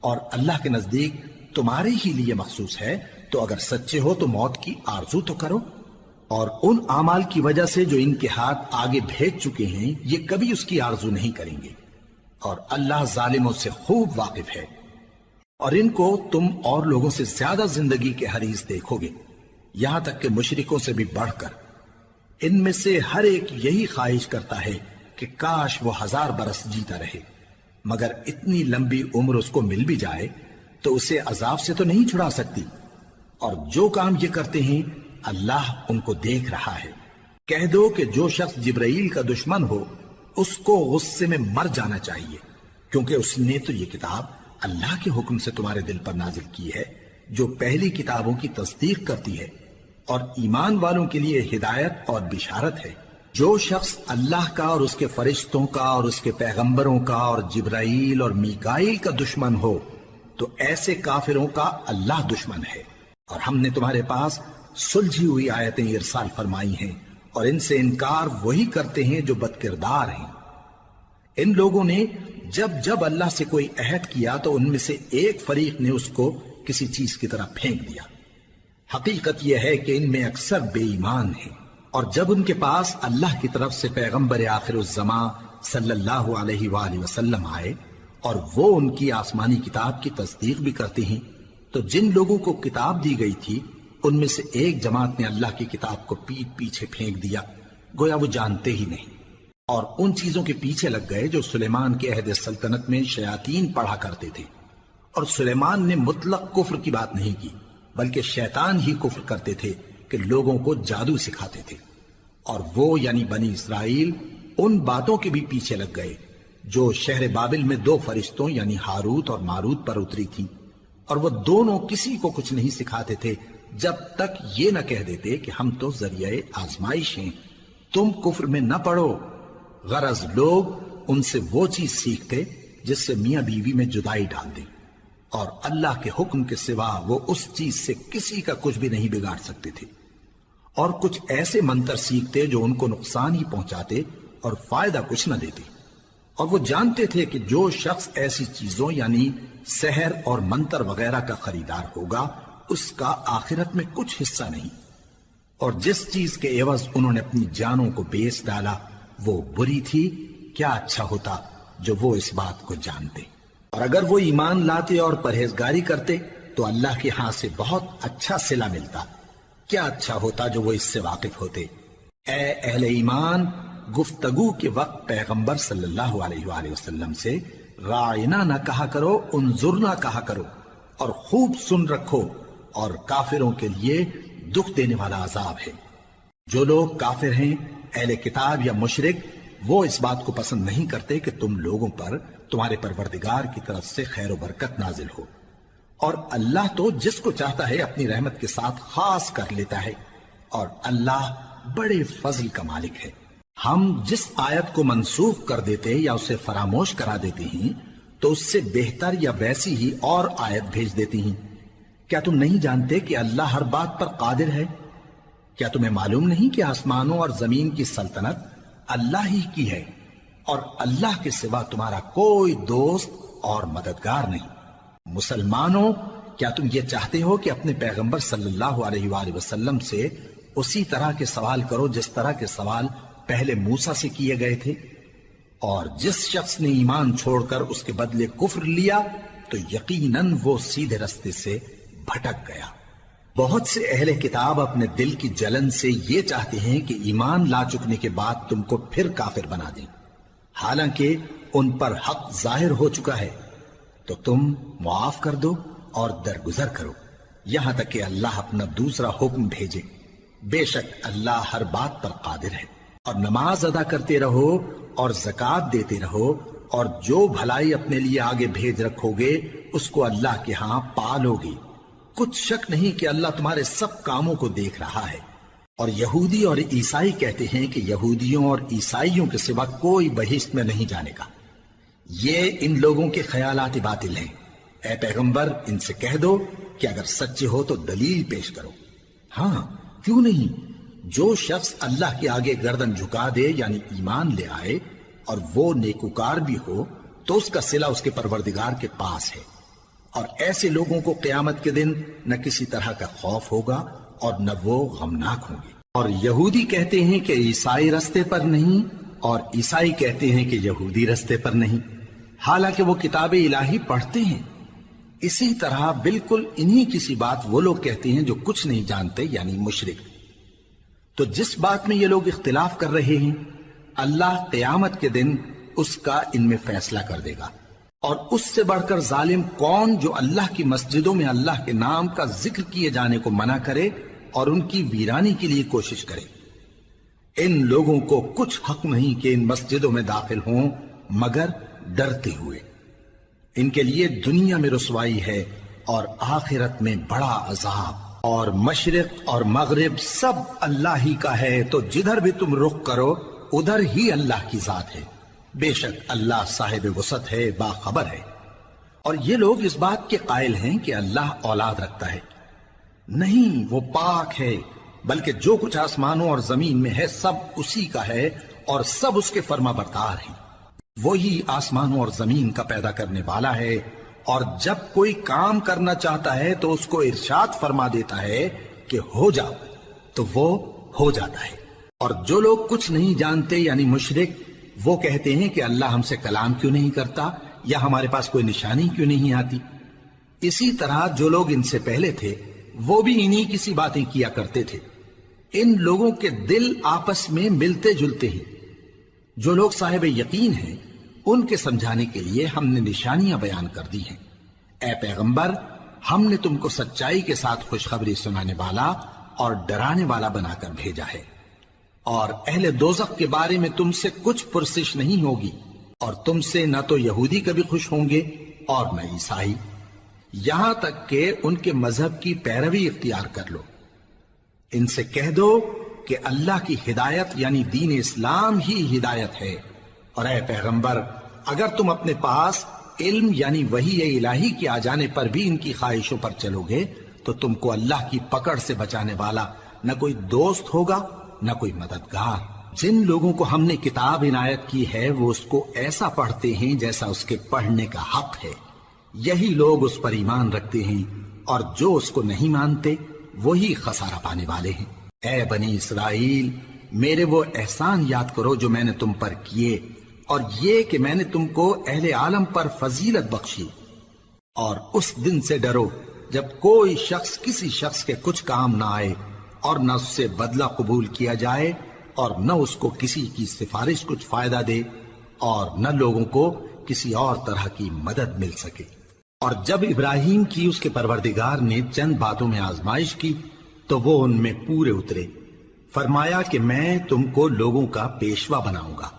اور اللہ کے نزدیک تمہارے ہی لیے مخصوص ہے تو اگر سچے ہو تو موت کی آرزو تو کرو، اور ان اعمال کی وجہ سے جو ان کے ہاتھ آگے بھیج چکے ہیں یہ کبھی اس کی آرزو نہیں کریں گے، اور اللہ ظالموں سے خوب واقف ہے۔ اور ان کو تم اور لوگوں سے زیادہ زندگی کے حریص دیکھو گے، یہاں تک کہ مشرکوں سے بھی بڑھ کر۔ ان میں سے ہر ایک یہی خواہش کرتا ہے کہ کاش وہ 1000 برس جیتا رہے، مگر اتنی لمبی عمر اس کو مل بھی جائے تو اسے عذاب سے تو نہیں چھڑا سکتی، اور جو کام یہ کرتے ہیں اللہ ان کو دیکھ رہا ہے۔ کہہ دو کہ جو شخص جبرائیل کا دشمن ہو اس کو غصے میں مر جانا چاہیے، کیونکہ اس نے تو یہ کتاب اللہ کے حکم سے تمہارے دل پر نازل کی ہے جو پہلی کتابوں کی تصدیق کرتی ہے، اور ایمان والوں کے لیے ہدایت اور بشارت ہے۔ جو شخص اللہ کا اور اس کے فرشتوں کا اور اس کے پیغمبروں کا اور جبرائیل اور میکائیل کا دشمن ہو تو ایسے کافروں کا اللہ دشمن ہے۔ اور ہم نے تمہارے پاس سلجھی ہوئی آیتیں ارسال فرمائی ہیں، اور ان سے انکار وہی کرتے ہیں جو بد کردار ہیں۔ ان لوگوں نے جب جب اللہ سے کوئی عہد کیا تو ان میں سے ایک فریق نے اس کو کسی چیز کی طرح پھینک دیا۔ حقیقت یہ ہے کہ ان میں اکثر بے ایمان ہیں، اور جب ان کے پاس اللہ کی طرف سے پیغمبر آخر الزماں صلی اللہ علیہ وآلہ وسلم آئے اور وہ ان کی آسمانی کتاب کی تصدیق بھی کرتے ہیں، تو جن لوگوں کو کتاب دی گئی تھی ان میں سے ایک جماعت نے اللہ کی کتاب کو پیٹ پیچھے پھینک دیا، گویا وہ جانتے ہی نہیں، اور ان چیزوں کے پیچھے لگ گئے جو سلیمان کے عہد سلطنت میں شیاطین پڑھا کرتے تھے۔ اور سلیمان نے مطلق کفر کی بات نہیں کی، بلکہ شیطان ہی کفر کرتے تھے کہ لوگوں کو جادو سکھاتے تھے، اور وہ یعنی بنی اسرائیل ان باتوں کے بھی پیچھے لگ گئے جو شہر بابل میں 2 فرشتوں یعنی ہاروت اور ماروت پر اتری تھی، اور وہ دونوں کسی کو کچھ نہیں سکھاتے تھے جب تک یہ نہ کہہ دیتے کہ ہم تو ذریعہ آزمائش ہیں، تم کفر میں نہ پڑو۔ غرض لوگ ان سے وہ چیز سیکھتے جس سے میاں بیوی میں جدائی ڈال دیں، اور اللہ کے حکم کے سوا وہ اس چیز سے کسی کا کچھ بھی نہیں بگاڑ سکتے تھے، اور کچھ ایسے منتر سیکھتے جو ان کو نقصان ہی پہنچاتے اور فائدہ کچھ نہ دیتے، اور وہ جانتے تھے کہ جو شخص ایسی چیزوں یعنی سحر اور منتر وغیرہ کا خریدار ہوگا اس کا آخرت میں کچھ حصہ نہیں، اور جس چیز کے عوض انہوں نے اپنی جانوں کو بیچ ڈالا وہ بری تھی، کیا اچھا ہوتا جو وہ اس بات کو جانتے۔ اور اگر وہ ایمان لاتے اور پرہیزگاری کرتے تو اللہ کے ہاں سے بہت اچھا صلہ ملتا، کیا اچھا ہوتا جو وہ اس سے واقف ہوتے۔ اے اہل ایمان، گفتگو کے وقت پیغمبر صلی اللہ علیہ وآلہ وسلم سے راعنا نہ کہا کرو، انظرنا کہا کرو، اور خوب سن رکھو، اور کافروں کے لیے دکھ دینے والا عذاب ہے۔ جو لوگ کافر ہیں، اہل کتاب یا مشرک، وہ اس بات کو پسند نہیں کرتے کہ تم لوگوں پر تمہارے پروردگار کی طرف سے خیر و برکت نازل ہو، اور اللہ تو جس کو چاہتا ہے اپنی رحمت کے ساتھ خاص کر لیتا ہے، اور اللہ بڑے فضل کا مالک ہے۔ ہم جس آیت کو منسوخ کر دیتے یا اسے فراموش کرا دیتے ہیں تو اس سے بہتر یا ویسی ہی اور آیت بھیج دیتی ہیں۔ کیا تم نہیں جانتے کہ اللہ ہر بات پر قادر ہے؟ کیا تمہیں معلوم نہیں کہ آسمانوں اور زمین کی سلطنت اللہ ہی کی ہے اور اللہ کے سوا تمہارا کوئی دوست اور مددگار نہیں؟ مسلمانوں، کیا تم یہ چاہتے ہو کہ اپنے پیغمبر صلی اللہ علیہ وآلہ وسلم سے اسی طرح کے سوال کرو جس طرح کے سوال پہلے موسیٰ سے کیے گئے تھے؟ اور جس شخص نے ایمان چھوڑ کر اس کے بدلے کفر لیا تو یقیناً وہ سیدھے رستے سے بھٹک گیا۔ بہت سے اہل کتاب اپنے دل کی جلن سے یہ چاہتے ہیں کہ ایمان لا چکنے کے بعد تم کو پھر کافر بنا دیں، حالانکہ ان پر حق ظاہر ہو چکا ہے۔ تو تم معاف کر دو اور درگزر کرو یہاں تک کہ اللہ اپنا دوسرا حکم بھیجے۔ بے شک اللہ ہر بات پر قادر ہے۔ اور نماز ادا کرتے رہو اور زکوٰۃ دیتے رہو، اور جو بھلائی اپنے لیے آگے بھیج رکھو گے اس کو اللہ کے ہاں پالو گے۔ کچھ شک نہیں کہ اللہ تمہارے سب کاموں کو دیکھ رہا ہے۔ اور یہودی اور عیسائی کہتے ہیں کہ یہودیوں اور عیسائیوں کے سوا کوئی بہشت میں نہیں جانے گا۔ یہ ان لوگوں کے خیالات باطل ہیں۔ اے پیغمبر، ان سے کہہ دو کہ اگر سچے ہو تو دلیل پیش کرو۔ ہاں، کیوں نہیں؟ جو شخص اللہ کے آگے گردن جھکا دے یعنی ایمان لے آئے اور وہ نیکوکار بھی ہو تو اس کا صلہ اس کے پروردگار کے پاس ہے۔ اور ایسے لوگوں کو قیامت کے دن نہ کسی طرح کا خوف ہوگا اور نہ وہ غمناک ہوں گے۔ اور یہودی کہتے ہیں کہ عیسائی رستے پر نہیں، اور عیسائی کہتے ہیں کہ یہودی رستے پر نہیں، حالانکہ وہ کتاب الہی پڑھتے ہیں۔ اسی طرح بالکل انہی کسی بات وہ لوگ کہتے ہیں جو کچھ نہیں جانتے یعنی مشرک۔ تو جس بات میں یہ لوگ اختلاف کر رہے ہیں اللہ قیامت کے دن اس کا ان میں فیصلہ کر دے گا۔ اور اس سے بڑھ کر ظالم کون جو اللہ کی مسجدوں میں اللہ کے نام کا ذکر کیے جانے کو منع کرے اور ان کی ویرانی کے لیے کوشش کرے۔ ان لوگوں کو کچھ حق نہیں کہ ان مسجدوں میں داخل ہوں مگر ڈرتے ہوئے۔ ان کے لیے دنیا میں رسوائی ہے اور آخرت میں بڑا عذاب۔ اور مشرق اور مغرب سب اللہ ہی کا ہے، تو جدھر بھی تم رخ کرو ادھر ہی اللہ کی ذات ہے۔ بے شک اللہ صاحب وسعت ہے، باخبر ہے۔ اور یہ لوگ اس بات کے قائل ہیں کہ اللہ اولاد رکھتا ہے۔ نہیں، وہ پاک ہے، بلکہ جو کچھ آسمانوں اور زمین میں ہے سب اسی کا ہے اور سب اس کے فرما بردار ہیں۔ وہی آسمانوں اور زمین کا پیدا کرنے والا ہے، اور جب کوئی کام کرنا چاہتا ہے تو اس کو ارشاد فرما دیتا ہے کہ ہو جاؤ، تو وہ ہو جاتا ہے۔ اور جو لوگ کچھ نہیں جانتے یعنی مشرک، وہ کہتے ہیں کہ اللہ ہم سے کلام کیوں نہیں کرتا یا ہمارے پاس کوئی نشانی کیوں نہیں آتی۔ اسی طرح جو لوگ ان سے پہلے تھے وہ بھی انہی کسی باتیں کیا کرتے تھے۔ ان لوگوں کے دل آپس میں ملتے جلتے ہیں۔ جو لوگ صاحب یقین ہیں ان کے سمجھانے کے لیے ہم نے نشانیاں بیان کر دی ہیں۔ اے پیغمبر، ہم نے تم کو سچائی کے ساتھ خوشخبری سنانے والا اور ڈرانے والا بنا کر بھیجا ہے۔ اور اہل دوزخ کے بارے میں تم سے کچھ پرسش نہیں ہوگی، اور تم سے نہ تو یہودی کبھی خوش ہوں گے اور نہ عیسائی، یہاں تک کہ ان کے مذہب کی پیروی اختیار کر لو۔ ان سے کہہ دو کہ اللہ کی ہدایت یعنی دین اسلام ہی ہدایت ہے۔ اور اے پیغمبر، اگر تم اپنے پاس علم یعنی وحی الہی کے آ جانے پر بھی ان کی خواہشوں پر چلو گے تو تم کو اللہ کی پکڑ سے بچانے والا نہ کوئی دوست ہوگا نہ کوئی مددگار۔ جن لوگوں کو ہم نے کتاب عنایت کی ہے وہ اس کو ایسا پڑھتے ہیں جیسا اس کے پڑھنے کا حق ہے، یہی لوگ اس پر ایمان رکھتے ہیں، اور جو اس کو نہیں مانتے وہی خسارہ پانے والے ہیں۔ اے بنی اسرائیل، میرے وہ احسان یاد کرو جو میں نے تم پر کیے، اور یہ کہ میں نے تم کو اہل عالم پر فضیلت بخشی۔ اور اس دن سے ڈرو جب کوئی شخص کسی شخص کے کچھ کام نہ آئے اور نہ اس سے بدلہ قبول کیا جائے، اور نہ اس کو کسی کی سفارش کچھ فائدہ دے، اور نہ لوگوں کو کسی اور طرح کی مدد مل سکے۔ اور جب ابراہیم کی اس کے پروردگار نے چند باتوں میں آزمائش کی تو وہ ان میں پورے اترے۔ فرمایا کہ میں تم کو لوگوں کا پیشوا بناؤں گا۔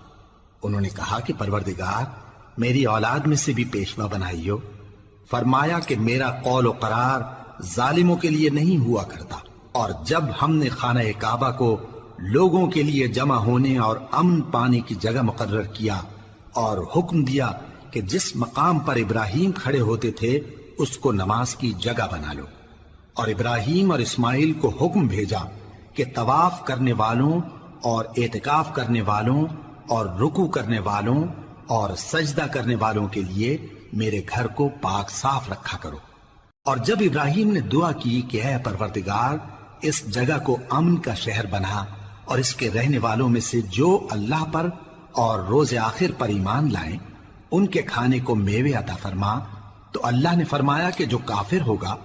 انہوں نے کہا کہ پروردگار، میری اولاد میں سے بھی پیشوا بنائیو۔ فرمایا کہ میرا قول و قرار ظالموں کے لیے نہیں ہوا کرتا۔ اور جب ہم نے خانہ کعبہ کو لوگوں کے لیے جمع ہونے اور امن پانے کی جگہ مقرر کیا اور حکم دیا کہ جس مقام پر ابراہیم کھڑے ہوتے تھے اس کو نماز کی جگہ بنا لو، اور ابراہیم اور اسماعیل کو حکم بھیجا کہ طواف کرنے والوں اور اعتکاف کرنے والوں اور رکوع کرنے والوں اور سجدہ کرنے والوں کے لیے میرے گھر کو پاک صاف رکھا کرو۔ اور جب ابراہیم نے دعا کی کہ اے پروردگار اس جگہ کو امن کا شہر بنا اور اس کے رہنے والوں میں سے جو اللہ پر اور روز آخر پر ایمان لائیں ان کے کھانے کو میوے عطا فرما، تو اللہ نے فرمایا کہ جو کافر ہوگا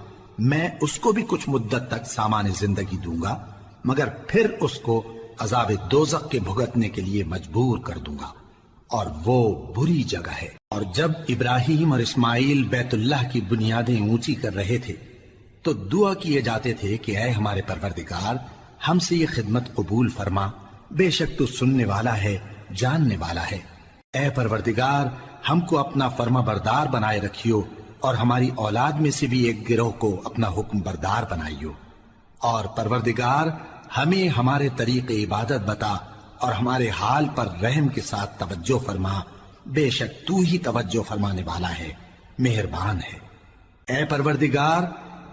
میں اس کو بھی کچھ مدت تک سامان زندگی دوں گا، مگر پھر اس کو عذاب دوزخ کے بھگتنے کے لیے مجبور کر دوں گا، اور وہ بری جگہ ہے۔ اور جب ابراہیم اور اسماعیل بیت اللہ کی بنیادیں اونچی کر رہے تھے تو دعا کیے جاتے تھے کہ اے ہمارے پروردگار ہم سے یہ خدمت قبول فرما، بے شک تو سننے والا ہے، جاننے والا ہے۔ اے پروردگار ہم کو اپنا فرما بردار بنائے رکھیو، اور ہماری اولاد میں سے بھی ایک گروہ کو اپنا حکم بردار بنائیو، اور پروردگار ہمیں ہمارے طریق عبادت بتا اور ہمارے حال پر رحم کے ساتھ توجہ فرما، بے شک تو ہی توجہ فرمانے والا ہے، مہربان ہے۔ اے پروردگار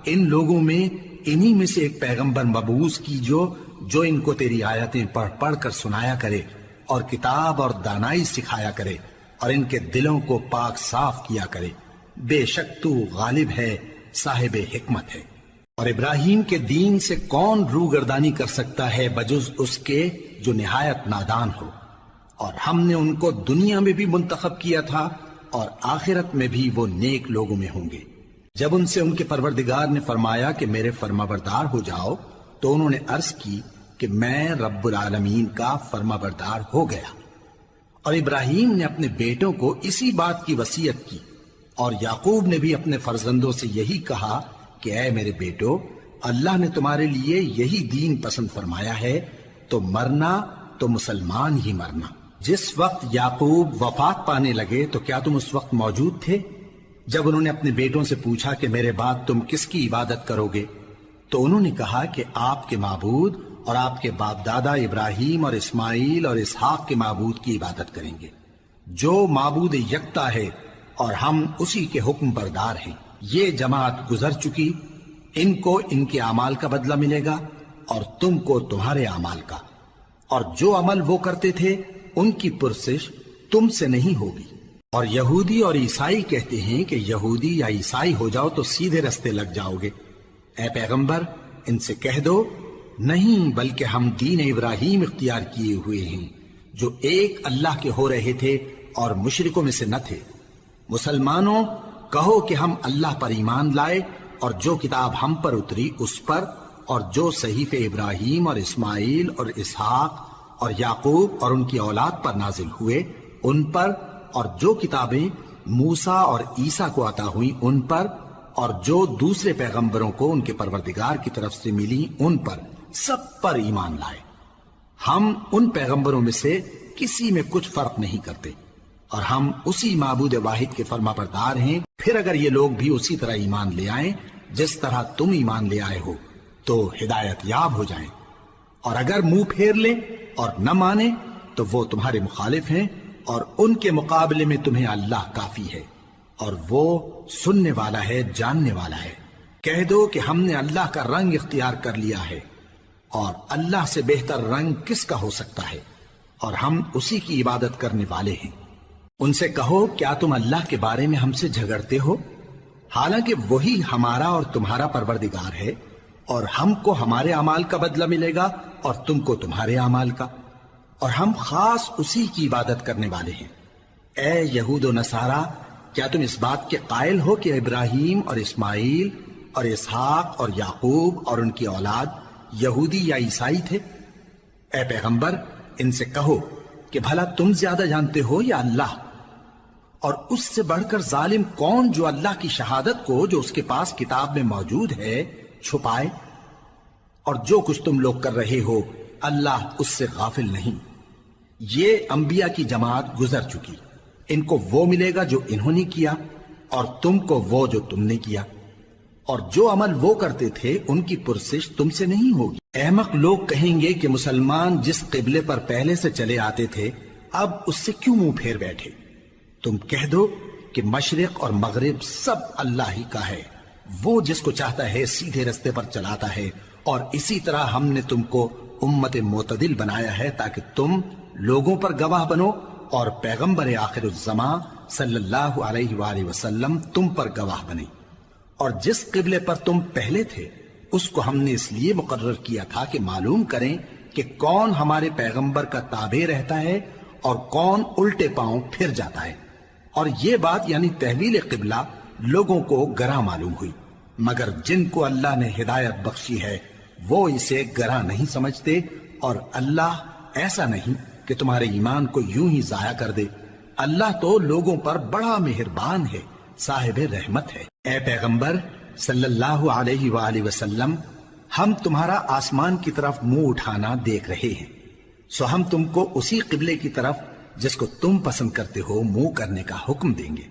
ان لوگوں میں انہی میں سے ایک پیغمبر مبعوث کی جو ان کو تیری آیتیں پڑھ پڑھ کر سنایا کرے اور کتاب اور دانائی سکھایا کرے اور ان کے دلوں کو پاک صاف کیا کرے، بے شک تو غالب ہے، صاحب حکمت ہے۔ اور ابراہیم کے دین سے کون روگردانی کر سکتا ہے بجز اس کے جو نہایت نادان ہو، اور ہم نے ان کو دنیا میں بھی منتخب کیا تھا اور آخرت میں بھی وہ نیک لوگوں میں ہوں گے۔ جب ان سے ان کے پروردگار نے فرمایا کہ میرے فرمانبردار ہو جاؤ تو انہوں نے عرض کی کہ میں رب العالمین کا فرمانبردار ہو گیا۔ اور ابراہیم نے اپنے بیٹوں کو اسی بات کی وصیت کی، اور یعقوب نے بھی اپنے فرزندوں سے یہی کہا کہ اے میرے بیٹو، اللہ نے تمہارے لیے یہی دین پسند فرمایا ہے، تو مرنا تو مسلمان ہی مرنا۔ جس وقت یعقوب وفات پانے لگے تو کیا تم اس وقت موجود تھے؟ جب انہوں نے اپنے بیٹوں سے پوچھا کہ میرے بعد تم کس کی عبادت کرو گے تو انہوں نے کہا کہ آپ کے معبود اور آپ کے باپ دادا ابراہیم اور اسماعیل اور اسحاق کے معبود کی عبادت کریں گے، جو معبود یکتا ہے اور ہم اسی کے حکم بردار ہیں۔ یہ جماعت گزر چکی، ان کو ان کے اعمال کا بدلہ ملے گا اور تم کو تمہارے اعمال کا، اور جو عمل وہ کرتے تھے ان کی پرسش تم سے نہیں ہوگی۔ اور یہودی اور عیسائی کہتے ہیں کہ یہودی یا عیسائی ہو جاؤ تو سیدھے رستے لگ جاؤ گے۔ اے پیغمبر ان سے کہہ دو نہیں، بلکہ ہم دین ابراہیم اختیار کیے ہوئے ہیں جو ایک اللہ کے ہو رہے تھے اور مشرکوں میں سے نہ تھے۔ مسلمانوں کہو کہ ہم اللہ پر ایمان لائے اور جو کتاب ہم پر اتری اس پر، اور جو صحیفے ابراہیم اور اسماعیل اور اسحاق اور یعقوب اور ان کی اولاد پر نازل ہوئے ان پر، اور جو کتابیں موسیٰ اور عیسیٰ کو عطا ہوئیں ان پر، اور جو دوسرے پیغمبروں کو ان کے پروردگار کی طرف سے ملی ان پر، سب پر ایمان لائے۔ ہم ان پیغمبروں میں سے کسی میں کچھ فرق نہیں کرتے، اور ہم اسی معبود واحد کے فرمانبردار ہیں۔ پھر اگر یہ لوگ بھی اسی طرح ایمان لے آئیں جس طرح تم ایمان لے آئے ہو تو ہدایت یاب ہو جائیں، اور اگر منہ پھیر لیں اور نہ مانیں تو وہ تمہارے مخالف ہیں، اور ان کے مقابلے میں تمہیں اللہ کافی ہے، اور وہ سننے والا ہے، جاننے والا ہے۔ کہہ دو کہ ہم نے اللہ کا رنگ اختیار کر لیا ہے، اور اللہ سے بہتر رنگ کس کا ہو سکتا ہے، اور ہم اسی کی عبادت کرنے والے ہیں۔ ان سے کہو کیا تم اللہ کے بارے میں ہم سے جھگڑتے ہو، حالانکہ وہی ہمارا اور تمہارا پروردگار ہے، اور ہم کو ہمارے اعمال کا بدلہ ملے گا اور تم کو تمہارے اعمال کا، اور ہم خاص اسی کی عبادت کرنے والے ہیں۔ اے یہود و نصارا، کیا تم اس بات کے قائل ہو کہ ابراہیم اور اسماعیل اور اسحاق اور یعقوب اور ان کی اولاد یہودی یا عیسائی تھے؟ اے پیغمبر ان سے کہو کہ بھلا تم زیادہ جانتے ہو یا اللہ؟ اور اس سے بڑھ کر ظالم کون جو اللہ کی شہادت کو جو اس کے پاس کتاب میں موجود ہے چھپائے؟ اور جو کچھ تم لوگ کر رہے ہو اللہ اس سے غافل نہیں۔ یہ انبیاء کی جماعت گزر چکی، ان کو وہ ملے گا جو انہوں نے کیا، اور تم کو وہ جو تم نے کیا۔ اور جو عمل وہ کرتے تھے ان کی پرسش تم سے نہیں ہوگی۔ احمق لوگ کہیں گے کہ مسلمان جس قبلے پر پہلے سے چلے آتے تھے اب اس سے کیوں منہ پھیر بیٹھے؟ تم کہہ دو کہ مشرق اور مغرب سب اللہ ہی کا ہے، وہ جس کو چاہتا ہے سیدھے رستے پر چلاتا ہے، اور اسی طرح ہم نے تم کو امت معتدل بنایا ہے تاکہ تم لوگوں پر گواہ بنو اور پیغمبر آخر الزمان صلی اللہ علیہ وآلہ وسلم تم پر گواہ بنے۔ اور جس قبلے پر تم پہلے تھے اس کو ہم نے اس لیے مقرر کیا تھا کہ معلوم کریں کہ کون ہمارے پیغمبر کا تابع رہتا ہے اور کون الٹے پاؤں پھر جاتا ہے۔ اور یہ بات یعنی تحویل قبلہ لوگوں کو گراں معلوم ہوئی، مگر جن کو اللہ نے ہدایت بخشی ہے وہ اسے گراں نہیں سمجھتے، اور اللہ ایسا نہیں کہ تمہارے ایمان کو یوں ہی ضائع کر دے۔ اللہ تو لوگوں پر بڑا مہربان ہے، صاحب رحمت ہے۔ اے پیغمبر صلی اللہ علیہ وآلہ وسلم، ہم تمہارا آسمان کی طرف منہ اٹھانا دیکھ رہے ہیں، سو ہم تم کو اسی قبلے کی طرف جس کو تم پسند کرتے ہو منہ کرنے کا حکم دیں گے۔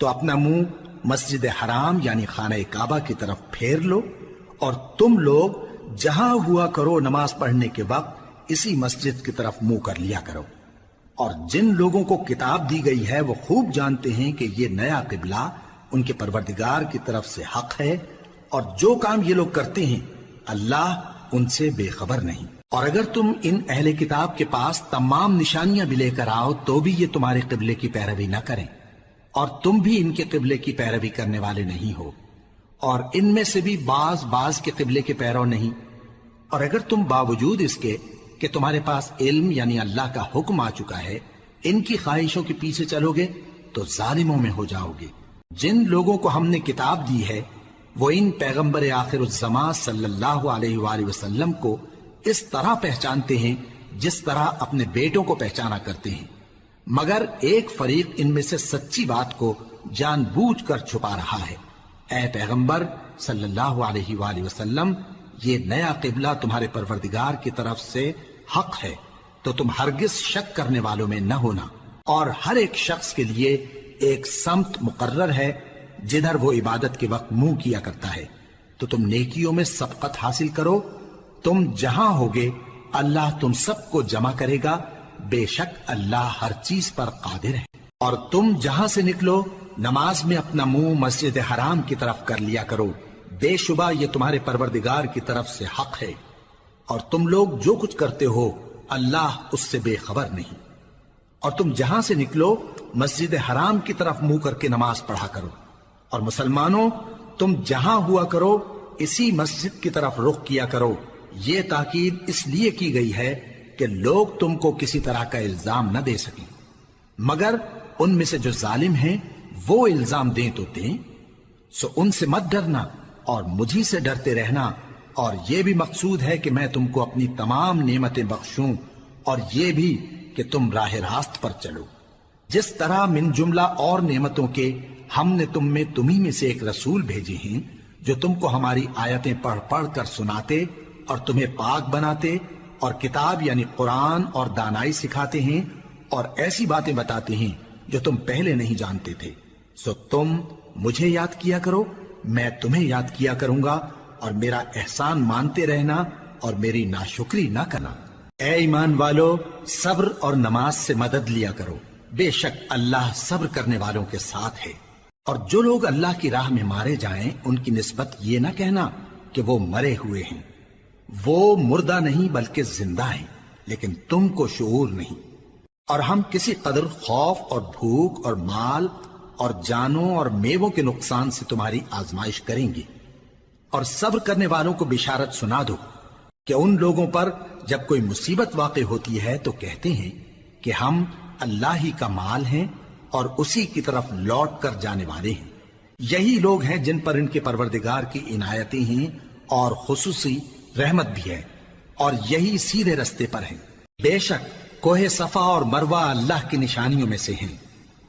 تو اپنا منہ مسجد حرام یعنی خانہ کعبہ کی طرف پھیر لو، اور تم لوگ جہاں ہوا کرو نماز پڑھنے کے وقت اسی مسجد کی طرف منہ کر لیا کرو۔ اور جن لوگوں کو کتاب دی گئی ہے وہ خوب جانتے ہیں کہ یہ نیا قبلہ ان کے پروردگار کی طرف سے حق ہے، اور جو کام یہ لوگ کرتے ہیں اللہ ان سے بے خبر نہیں۔ اور اگر تم ان اہل کتاب کے پاس تمام نشانیاں بھی لے کر آؤ تو بھی یہ تمہارے قبلے کی پیروی نہ کریں، اور تم بھی ان کے قبلے کی پیروی کرنے والے نہیں ہو، اور ان میں سے بھی بعض کے قبلے کے پیرو نہیں۔ اور اگر تم باوجود اس کے کہ تمہارے پاس علم یعنی اللہ کا حکم آ چکا ہے ان کی خواہشوں کے پیچھے چلو گے تو ظالموں میں ہو جاؤ گے۔ جن لوگوں کو ہم نے کتاب دی ہے وہ ان پیغمبر آخر الزمان صلی اللہ علیہ وآلہ وسلم کو اس طرح پہچانتے ہیں جس طرح اپنے بیٹوں کو پہچانا کرتے ہیں، مگر ایک فریق ان میں سے سچی بات کو جان بوجھ کر چھپا رہا ہے۔ اے پیغمبر صلی اللہ علیہ وآلہ وسلم، یہ نیا قبلہ تمہارے پروردگار کی طرف سے حق ہے، تو تم ہرگز شک کرنے والوں میں نہ ہونا، اور ہر ایک شخص کے لیے ایک سمت مقرر ہے جدھر وہ عبادت کے وقت منہ کیا کرتا ہے، تو تم نیکیوں میں سبقت حاصل کرو۔ تم جہاں ہوگے اللہ تم سب کو جمع کرے گا، بے شک اللہ ہر چیز پر قادر ہے۔ اور تم جہاں سے نکلو نماز میں اپنا منہ مسجد حرام کی طرف کر لیا کرو، بے شبہ یہ تمہارے پروردگار کی طرف سے حق ہے، اور تم لوگ جو کچھ کرتے ہو اللہ اس سے بے خبر نہیں۔ اور تم جہاں سے نکلو مسجد حرام کی طرف منہ کر کے نماز پڑھا کرو، اور مسلمانوں تم جہاں ہوا کرو اسی مسجد کی طرف رخ کیا کرو۔ یہ تاکید اس لیے کی گئی ہے کہ لوگ تم کو کسی طرح کا الزام نہ دے سکیں، مگر ان میں سے جو ظالم ہیں وہ الزام دیں تو دیں، سو ان سے مت ڈرنا اور مجھی سے ڈرتے رہنا، اور یہ بھی مقصود ہے کہ میں تم کو اپنی تمام نعمتیں بخشوں، اور یہ بھی کہ تم راہ راست پر چلو۔ جس طرح من جملہ اور نعمتوں کے ہم نے تم میں تمہیں میں سے ایک رسول بھیجے ہیں جو تم کو ہماری آیتیں پڑھ پڑھ کر سناتے اور تمہیں پاک بناتے، اور کتاب یعنی قرآن اور دانائی سکھاتے ہیں، اور ایسی باتیں بتاتے ہیں جو تم پہلے نہیں جانتے تھے، سو تم مجھے یاد کیا کرو، میں تمہیں یاد کیا کروں گا، اور میرا احسان مانتے رہنا اور میری ناشکری نہ کرنا۔ اے ایمان والو، صبر اور نماز سے مدد لیا کرو، بے شک اللہ صبر کرنے والوں کے ساتھ ہے۔ اور جو لوگ اللہ کی راہ میں مارے جائیں ان کی نسبت یہ نہ کہنا کہ وہ مرے ہوئے ہیں، وہ مردہ نہیں بلکہ زندہ ہیں، لیکن تم کو شعور نہیں۔ اور ہم کسی قدر خوف اور بھوک اور مال اور جانوں اور میووں کے نقصان سے تمہاری آزمائش کریں گے، اور صبر کرنے والوں کو بشارت سنا دو کہ ان لوگوں پر جب کوئی مصیبت واقع ہوتی ہے تو کہتے ہیں کہ ہم اللہ ہی کا مال ہیں اور اسی کی طرف لوٹ کر جانے والے ہیں۔ یہی لوگ ہیں جن پر ان کے پروردگار کی عنایتیں ہیں اور خصوصی رحمت بھی ہے، اور یہی سیدھے رستے پر ہیں۔ بے شک کوہ صفا اور مروہ اللہ کی نشانیوں میں سے ہیں،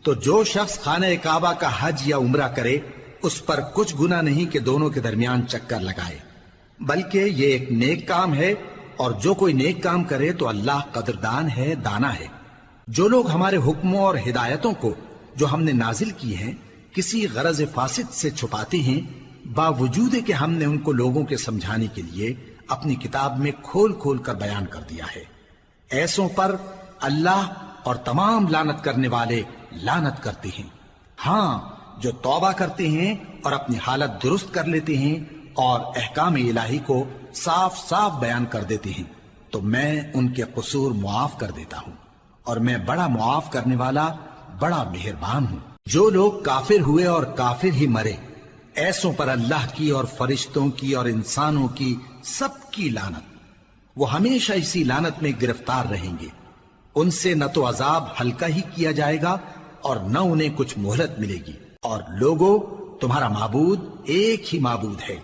تو جو شخص خانہ کعبہ کا حج یا عمرہ کرے اس پر کچھ گناہ نہیں کہ دونوں کے درمیان چکر لگائے، بلکہ یہ ایک نیک کام ہے، اور جو کوئی نیک کام کرے تو اللہ قدردان ہے، دانا ہے۔ جو لوگ ہمارے حکموں اور ہدایتوں کو جو ہم نے نازل کی ہیں کسی غرض فاسد سے چھپاتے ہیں باوجود کہ ہم نے ان کو لوگوں کے سمجھانے کے لیے اپنی کتاب میں کھول کھول کر بیان کر دیا ہے۔ ایسوں پر اللہ اور تمام لعنت کرنے والے لعنت کرتے ہیں۔ ہاں، جو توبہ کرتے ہیں اور اپنی حالت درست کر لیتے ہیں اور احکام الہی کو صاف صاف بیان کر دیتے ہیں تو میں ان کے قصور معاف کر دیتا ہوں، اور میں بڑا معاف کرنے والا، بڑا مہربان ہوں۔ جو لوگ کافر ہوئے اور کافر ہی مرے، ایسوں پر اللہ کی اور فرشتوں کی اور انسانوں کی سب کی لعنت، وہ ہمیشہ اسی لعنت میں گرفتار رہیں گے۔ ان سے نہ تو عذاب ہلکا ہی کیا جائے گا اور نہ انہیں کچھ مہلت ملے گی۔ اور لوگوں، تمہارا معبود ایک ہی معبود ہے،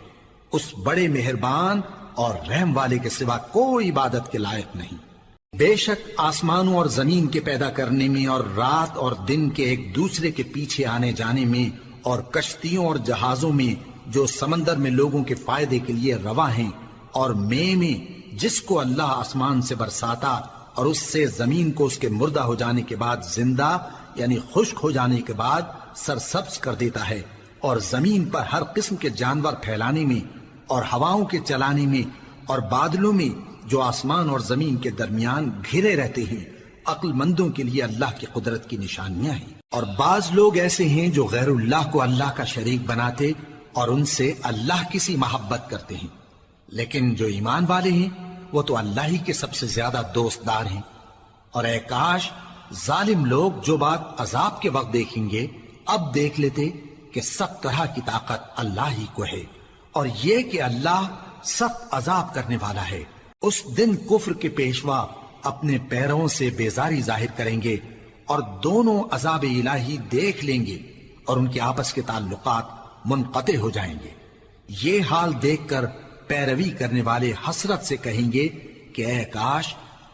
اس بڑے مہربان اور رحم والے کے سوا کوئی عبادت کے لائق نہیں۔ بے شک آسمانوں اور زمین کے پیدا کرنے میں اور رات اور دن کے ایک دوسرے کے پیچھے آنے جانے میں اور کشتیوں اور جہازوں میں جو سمندر میں لوگوں کے فائدے کے لیے رواں ہیں، اور میں جس کو اللہ آسمان سے برساتا اور اس سے زمین کو اس کے مردہ ہو جانے کے بعد زندہ یعنی خشک ہو جانے کے بعد سرسبز کر دیتا ہے، اور زمین پر ہر قسم کے جانور پھیلانے میں اور ہواؤں کے چلانے میں اور بادلوں میں جو آسمان اور زمین کے درمیان گھرے رہتے ہیں، عقل مندوں کے لیے اللہ کی قدرت کی نشانیاں ہیں۔ اور بعض لوگ ایسے ہیں جو غیر اللہ کو اللہ کا شریک بناتے اور ان سے اللہ کی سی محبت کرتے ہیں، لیکن جو ایمان والے ہیں وہ تو اللہ ہی کے سب سے زیادہ دوست دار ہیں۔ اور اے کاش ظالم لوگ جو بات عذاب کے وقت دیکھیں گے اب دیکھ لیتے کہ سب طرح کی طاقت اللہ ہی کو ہے، اور یہ کہ اللہ سخت عذاب کرنے والا ہے۔ اس دن کفر کے پیشوا اپنے پیروں سے بیزاری ظاہر کریں گے اور دونوں عذاب الہی دیکھ لیں گے اور ان کے آپس کے تعلقات منقطع ہو جائیں گے۔ یہ حال دیکھ کر پیروی کرنے والے حسرت سے کہیں گے کہ اے کاش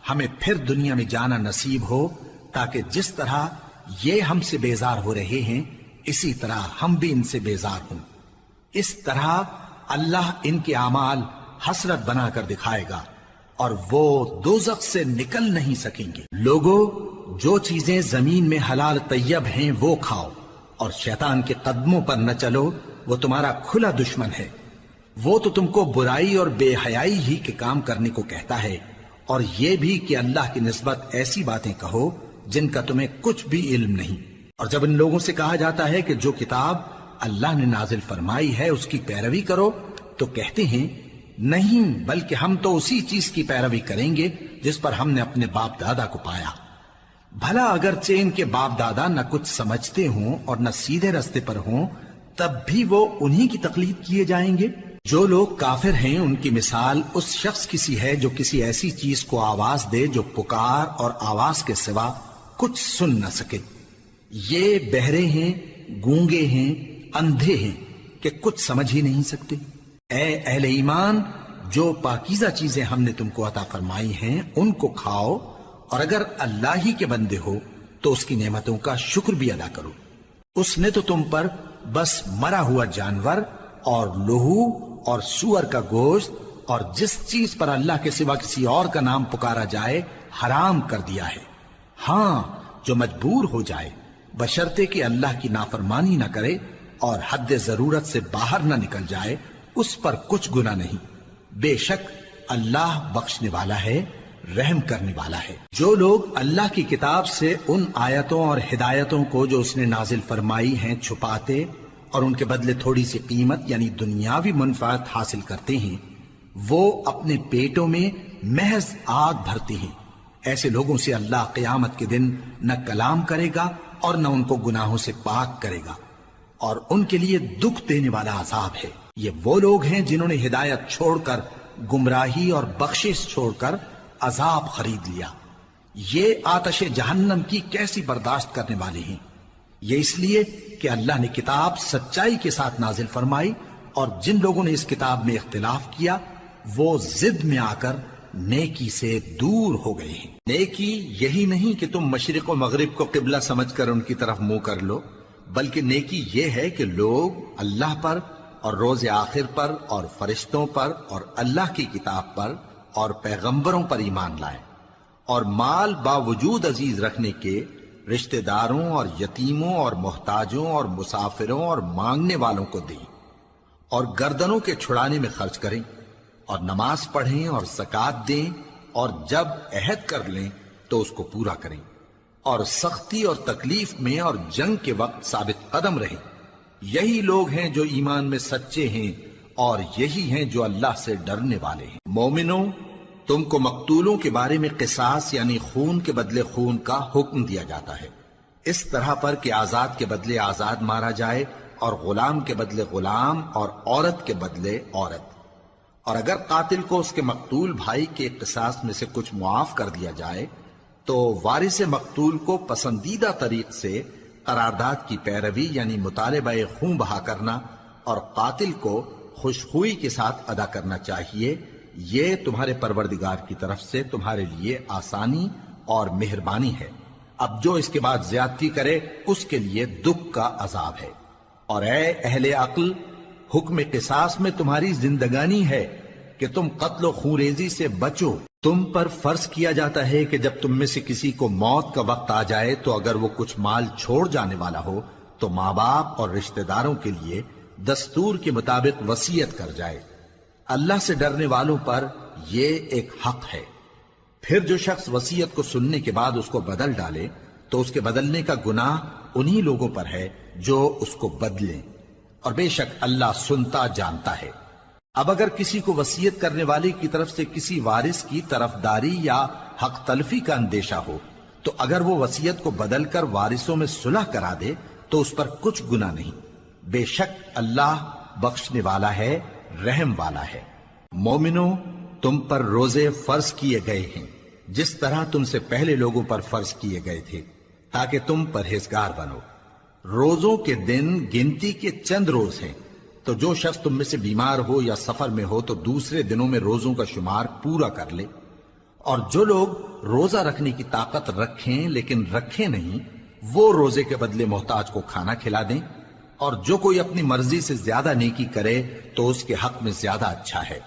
ہمیں پھر دنیا میں جانا نصیب ہو، تاکہ جس طرح یہ ہم سے بیزار ہو رہے ہیں اسی طرح ہم بھی ان سے بیزار ہوں۔ اس طرح اللہ ان کے اعمال حسرت بنا کر دکھائے گا اور وہ دوزخ سے نکل نہیں سکیں گے۔ لوگوں، جو چیزیں زمین میں حلال طیب ہیں وہ کھاؤ، اور شیطان کے قدموں پر نہ چلو، وہ تمہارا کھلا دشمن ہے۔ وہ تو تم کو برائی اور بے حیائی ہی کے کام کرنے کو کہتا ہے، اور یہ بھی کہ اللہ کی نسبت ایسی باتیں کہو جن کا تمہیں کچھ بھی علم نہیں۔ اور جب ان لوگوں سے کہا جاتا ہے کہ جو کتاب اللہ نے نازل فرمائی ہے اس کی پیروی کرو، تو کہتے ہیں نہیں، بلکہ ہم تو اسی چیز کی پیروی کریں گے جس پر ہم نے اپنے باپ دادا کو پایا۔ بھلا اگرچہ ان کے باپ دادا نہ کچھ سمجھتے ہوں اور نہ سیدھے رستے پر ہوں، تب بھی وہ انہی کی تقلید کیے جائیں گے۔ جو لوگ کافر ہیں ان کی مثال اس شخص کی سی ہے جو کسی ایسی چیز کو آواز دے جو پکار اور آواز کے سوا کچھ سن نہ سکے۔ یہ بہرے ہیں، گونگے ہیں، اندھے ہیں کہ کچھ سمجھ ہی نہیں سکتے۔ اے اہل ایمان، جو پاکیزہ چیزیں ہم نے تم کو عطا فرمائی ہیں ان کو کھاؤ، اور اگر اللہ ہی کے بندے ہو تو اس کی نعمتوں کا شکر بھی ادا کرو۔ اس نے تو تم پر بس مرا ہوا جانور اور لہو اور سور کا گوشت اور جس چیز پر اللہ کے سوا کسی اور کا نام پکارا جائے حرام کر دیا ہے۔ ہاں، جو مجبور ہو جائے بشرطے کہ اللہ کی نافرمانی نہ کرے اور حد ضرورت سے باہر نہ نکل جائے، اس پر کچھ گناہ نہیں۔ بے شک اللہ بخشنے والا ہے، رحم کرنے والا ہے۔ جو لوگ اللہ کی کتاب سے ان آیتوں اور ہدایتوں کو جو اس نے نازل فرمائی ہیں چھپاتے اور ان کے بدلے تھوڑی سی قیمت یعنی دنیاوی منفعت حاصل کرتے ہیں، وہ اپنے پیٹوں میں محض آگ بھرتے ہیں۔ ایسے لوگوں سے اللہ قیامت کے دن نہ کلام کرے گا اور نہ ان کو گناہوں سے پاک کرے گا، اور ان کے لیے دکھ دینے والا عذاب ہے۔ یہ وہ لوگ ہیں جنہوں نے ہدایت چھوڑ کر گمراہی اور بخشش چھوڑ کر عذاب خرید لیا۔ یہ آتش جہنم کی کیسی برداشت کرنے والے ہیں۔ یہ اس لیے کہ اللہ نے کتاب سچائی کے ساتھ نازل فرمائی، اور جن لوگوں نے اس کتاب میں اختلاف کیا وہ ضد میں آ کر نیکی سے دور ہو گئے ہیں۔ نیکی یہی نہیں کہ تم مشرق و مغرب کو قبلہ سمجھ کر ان کی طرف منہ کر لو، بلکہ نیکی یہ ہے کہ لوگ اللہ پر اور روز آخر پر اور فرشتوں پر اور اللہ کی کتاب پر اور پیغمبروں پر ایمان لائیں، اور مال باوجود عزیز رکھنے کے رشتہ داروں اور یتیموں اور محتاجوں اور مسافروں اور مانگنے والوں کو دیں، اور گردنوں کے چھڑانے میں خرچ کریں، اور نماز پڑھیں اور زکات دیں، اور جب عہد کر لیں تو اس کو پورا کریں، اور سختی اور تکلیف میں اور جنگ کے وقت ثابت قدم رہیں۔ یہی لوگ ہیں جو ایمان میں سچے ہیں، اور یہی ہیں جو اللہ سے ڈرنے والے ہیں۔ مومنوں، تم کو مقتولوں کے بارے میں قصاص یعنی خون کے بدلے خون کا حکم دیا جاتا ہے، اس طرح پر کہ آزاد کے بدلے آزاد مارا جائے، اور غلام کے بدلے غلام، اور عورت کے بدلے عورت۔ اور اگر قاتل کو اس کے مقتول بھائی کے قصاص میں سے کچھ معاف کر دیا جائے تو وارث مقتول کو پسندیدہ طریق سے قرارداد کی پیروی یعنی مطالبہ خون بہا کرنا اور قاتل کو خوشخوئی کے ساتھ ادا کرنا چاہیے۔ یہ تمہارے پروردگار کی طرف سے تمہارے لیے آسانی اور مہربانی ہے۔ اب جو اس کے بعد زیادتی کرے اس کے لیے دکھ کا عذاب ہے۔ اور اے اہل عقل، حکم قصاص میں تمہاری زندگانی ہے کہ تم قتل و خونریزی سے بچو۔ تم پر فرض کیا جاتا ہے کہ جب تم میں سے کسی کو موت کا وقت آ جائے تو اگر وہ کچھ مال چھوڑ جانے والا ہو تو ماں باپ اور رشتہ داروں کے لیے دستور کے مطابق وصیت کر جائے۔ اللہ سے ڈرنے والوں پر یہ ایک حق ہے۔ پھر جو شخص وصیت کو سننے کے بعد اس کو بدل ڈالے تو اس کے بدلنے کا گناہ انہی لوگوں پر ہے جو اس کو بدلیں، اور بے شک اللہ سنتا جانتا ہے۔ اب اگر کسی کو وصیت کرنے والے کی طرف سے کسی وارث کی طرفداری یا حق تلفی کا اندیشہ ہو تو اگر وہ وصیت کو بدل کر وارثوں میں صلح کرا دے تو اس پر کچھ گناہ نہیں، بے شک اللہ بخشنے والا ہے، رحم والا ہے۔ مومنوں، تم پر روزے فرض کیے گئے ہیں جس طرح تم سے پہلے لوگوں پر فرض کیے گئے تھے تاکہ تم پرہیزگار بنو۔ روزوں کے دن گنتی کے چند روز ہیں، تو جو شخص تم میں سے بیمار ہو یا سفر میں ہو تو دوسرے دنوں میں روزوں کا شمار پورا کر لے۔ اور جو لوگ روزہ رکھنے کی طاقت رکھیں لیکن رکھیں نہیں، وہ روزے کے بدلے محتاج کو کھانا کھلا دیں۔ اور جو کوئی اپنی مرضی سے زیادہ نیکی کرے تو اس کے حق میں زیادہ اچھا ہے،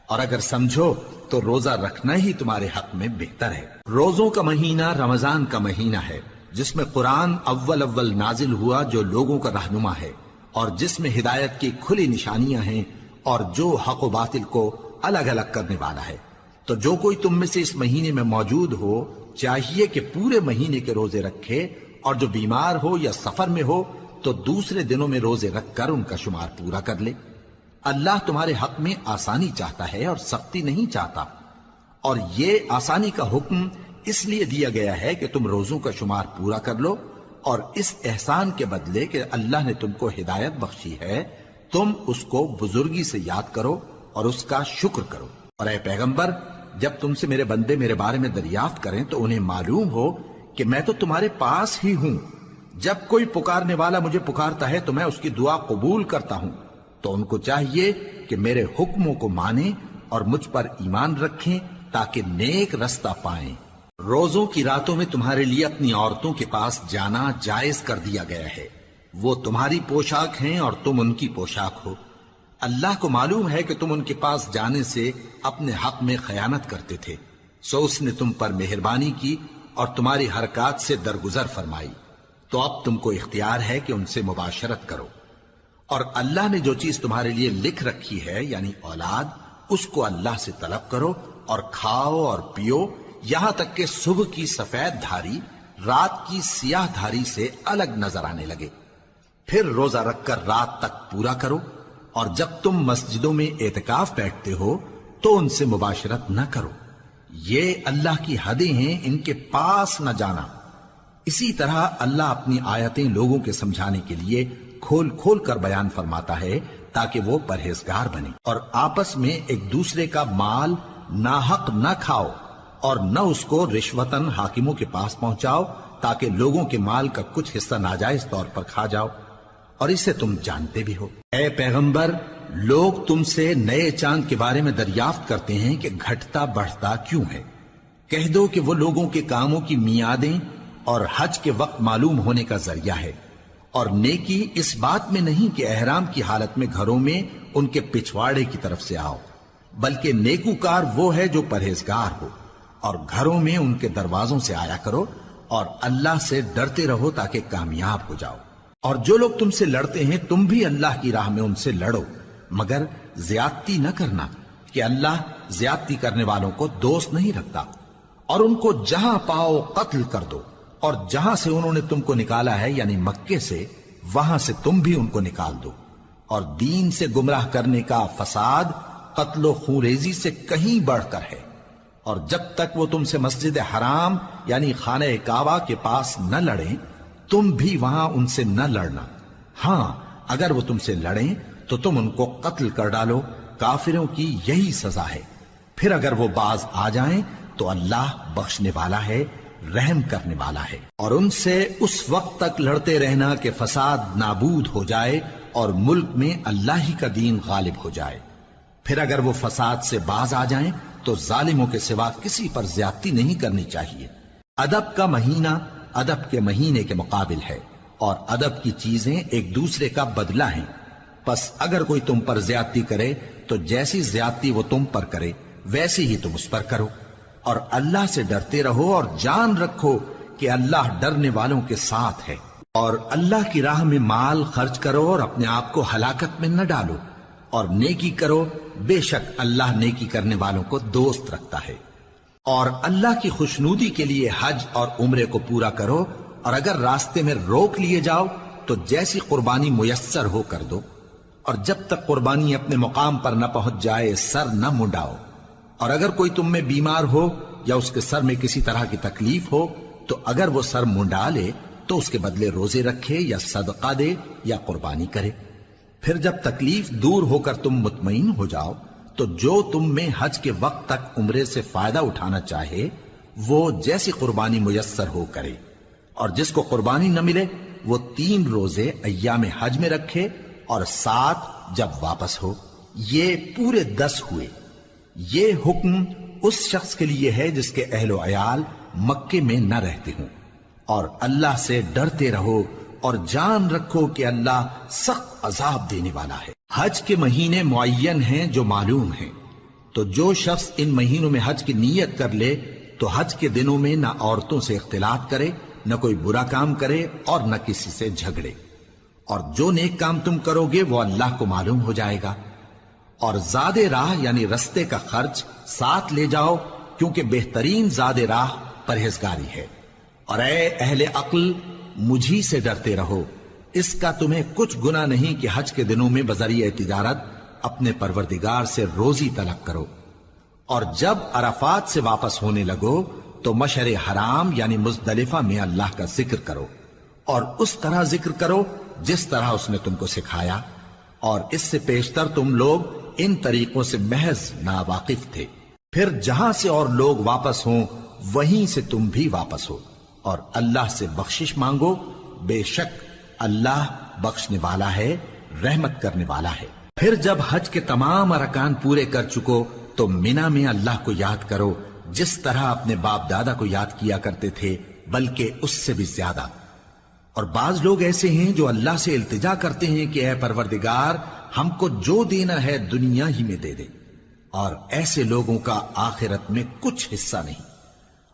اور اگر سمجھو تو روزہ رکھنا ہی تمہارے حق میں بہتر ہے۔ روزوں کا مہینہ رمضان کا مہینہ ہے جس میں قرآن اول نازل ہوا جو لوگوں کا رہنما ہے اور جس میں ہدایت کی کھلی نشانیاں ہیں اور جو حق و باطل کو الگ الگ کرنے والا ہے۔ تو جو کوئی تم میں سے اس مہینے میں موجود ہو چاہیے کہ پورے مہینے کے روزے رکھے، اور جو بیمار ہو یا سفر میں ہو تو دوسرے دنوں میں روزے رکھ کر ان کا شمار پورا کر لے۔ اللہ تمہارے حق میں آسانی چاہتا ہے اور سختی نہیں چاہتا، اور یہ آسانی کا حکم اس لیے دیا گیا ہے کہ تم روزوں کا شمار پورا کر لو، اور اس احسان کے بدلے کہ اللہ نے تم کو ہدایت بخشی ہے تم اس کو بزرگی سے یاد کرو اور اس کا شکر کرو۔ اور اے پیغمبر، جب تم سے میرے بندے میرے بارے میں دریافت کریں تو انہیں معلوم ہو کہ میں تو تمہارے پاس ہی ہوں۔ جب کوئی پکارنے والا مجھے پکارتا ہے تو میں اس کی دعا قبول کرتا ہوں، تو ان کو چاہیے کہ میرے حکموں کو مانیں اور مجھ پر ایمان رکھیں تاکہ نیک رستہ پائیں۔ روزوں کی راتوں میں تمہارے لیے اپنی عورتوں کے پاس جانا جائز کر دیا گیا ہے، وہ تمہاری پوشاک ہیں اور تم ان کی پوشاک ہو۔ اللہ کو معلوم ہے کہ تم ان کے پاس جانے سے اپنے حق میں خیانت کرتے تھے، سو اس نے تم پر مہربانی کی اور تمہاری حرکات سے درگزر فرمائی، تو اب تم کو اختیار ہے کہ ان سے مباشرت کرو۔ اور اللہ نے جو چیز تمہارے لیے لکھ رکھی ہے یعنی اولاد، اس کو اللہ سے طلب کرو اور کھاؤ اور پیو یہاں تک کہ صبح کی سفید دھاری رات کی سیاہ دھاری سے الگ نظر آنے لگے، پھر روزہ رکھ کر رات تک پورا کرو۔ اور جب تم مسجدوں میں اعتکاف بیٹھتے ہو تو ان سے مباشرت نہ کرو، یہ اللہ کی حدیں ہیں، ان کے پاس نہ جانا۔ اسی طرح اللہ اپنی آیتیں لوگوں کے سمجھانے کے لیے کھول کھول کر بیان فرماتا ہے تاکہ وہ پرہیزگار بنے۔ اور آپس میں ایک دوسرے کا مال ناحق نہ کھاؤ اور نہ اس کو رشوتاً حاکموں کے پاس پہنچاؤ تاکہ لوگوں کے مال کا کچھ حصہ ناجائز طور پر کھا جاؤ، اور اسے تم جانتے بھی ہو۔ اے پیغمبر، لوگ تم سے نئے چاند کے بارے میں دریافت کرتے ہیں کہ گھٹتا بڑھتا کیوں ہے۔ کہہ دو کہ وہ لوگوں کے کاموں کی میعادیں اور حج کے وقت معلوم ہونے کا ذریعہ ہے، اور نیکی اس بات میں نہیں کہ احرام کی حالت میں گھروں میں ان کے پچھواڑے کی طرف سے آؤ، بلکہ نیکوکار وہ ہے جو پرہیزگار ہو، اور گھروں میں ان کے دروازوں سے آیا کرو اور اللہ سے ڈرتے رہو تاکہ کامیاب ہو جاؤ۔ اور جو لوگ تم سے لڑتے ہیں تم بھی اللہ کی راہ میں ان سے لڑو، مگر زیادتی نہ کرنا کہ اللہ زیادتی کرنے والوں کو دوست نہیں رکھتا، اور ان کو جہاں پاؤ قتل کر دو، اور جہاں سے انہوں نے تم کو نکالا ہے یعنی مکے سے، وہاں سے تم بھی ان کو نکال دو۔ اور دین سے گمراہ کرنے کا فساد قتل و خونریزی سے کہیں بڑھ کر ہے، اور جب تک وہ تم سے مسجد حرام یعنی خانہ کعبہ کے پاس نہ لڑیں تم بھی وہاں ان سے نہ لڑنا۔ ہاں اگر وہ تم سے لڑیں تو تم ان کو قتل کر ڈالو، کافروں کی یہی سزا ہے۔ پھر اگر وہ باز آ جائیں تو اللہ بخشنے والا ہے، رحم کرنے والا ہے۔ اور ان سے اس وقت تک لڑتے رہنا کہ فساد نابود ہو جائے اور ملک میں اللہ ہی کا دین غالب ہو جائے۔ پھر اگر وہ فساد سے باز آ جائیں تو ظالموں کے سوا کسی پر زیادتی نہیں کرنی چاہیے۔ ادب کا مہینہ ادب کے مہینے کے مقابل ہے، اور ادب کی چیزیں ایک دوسرے کا بدلہ ہیں۔ پس اگر کوئی تم پر زیادتی کرے تو جیسی زیادتی وہ تم پر کرے ویسی ہی تم اس پر کرو، اور اللہ سے ڈرتے رہو اور جان رکھو کہ اللہ ڈرنے والوں کے ساتھ ہے۔ اور اللہ کی راہ میں مال خرچ کرو اور اپنے آپ کو ہلاکت میں نہ ڈالو، اور نیکی کرو، بے شک اللہ نیکی کرنے والوں کو دوست رکھتا ہے۔ اور اللہ کی خوشنودی کے لیے حج اور عمرے کو پورا کرو، اور اگر راستے میں روک لیے جاؤ تو جیسی قربانی میسر ہو کر دو، اور جب تک قربانی اپنے مقام پر نہ پہنچ جائے سر نہ منڈاؤ۔ اور اگر کوئی تم میں بیمار ہو یا اس کے سر میں کسی طرح کی تکلیف ہو تو اگر وہ سر منڈا لے تو اس کے بدلے روزے رکھے یا صدقہ دے یا قربانی کرے۔ پھر جب تکلیف دور ہو کر تم مطمئن ہو جاؤ تو جو تم میں حج کے وقت تک عمرے سے فائدہ اٹھانا چاہے وہ جیسی قربانی میسر ہو کرے، اور جس کو قربانی نہ ملے وہ 3 روزے ایام حج میں رکھے اور 7 جب واپس ہو، یہ پورے 10 ہوئے۔ یہ حکم اس شخص کے لیے ہے جس کے اہل و عیال مکے میں نہ رہتے ہوں۔ اور اللہ سے ڈرتے رہو اور جان رکھو کہ اللہ سخت عذاب دینے والا ہے۔ حج کے مہینے معین ہیں جو معلوم ہیں، تو جو شخص ان مہینوں میں حج کی نیت کر لے تو حج کے دنوں میں نہ عورتوں سے اختلاط کرے، نہ کوئی برا کام کرے اور نہ کسی سے جھگڑے۔ اور جو نیک کام تم کرو گے وہ اللہ کو معلوم ہو جائے گا۔ اور زاد راہ یعنی رستے کا خرچ ساتھ لے جاؤ، کیونکہ بہترین زاد راہ پرہیزگاری ہے۔ اور اے اہل عقل مجھی سے ڈرتے رہو، اس کا تمہیں کچھ گناہ نہیں کہ حج کے دنوں میں بذریعہ تجارت اپنے پروردگار سے روزی طلب کرو۔ اور جب عرفات سے واپس ہونے لگو تو مشعر حرام یعنی مزدلفہ میں اللہ کا ذکر کرو، اور اس طرح ذکر کرو جس طرح اس نے تم کو سکھایا، اور اس سے پیشتر تم لوگ ان طریقوں سے محض ناواقف تھے۔ پھر جہاں سے اور لوگ واپس ہوں وہیں سے تم بھی واپس ہو، اور اللہ سے بخشش مانگو، بے شک اللہ بخشنے والا ہے، رحمت کرنے والا ہے۔ پھر جب حج کے تمام ارکان پورے کر چکو تو مینا میں اللہ کو یاد کرو جس طرح اپنے باپ دادا کو یاد کیا کرتے تھے، بلکہ اس سے بھی زیادہ۔ اور بعض لوگ ایسے ہیں جو اللہ سے التجا کرتے ہیں کہ اے پروردگار ہم کو جو دینا ہے دنیا ہی میں دے دے، اور ایسے لوگوں کا آخرت میں کچھ حصہ نہیں۔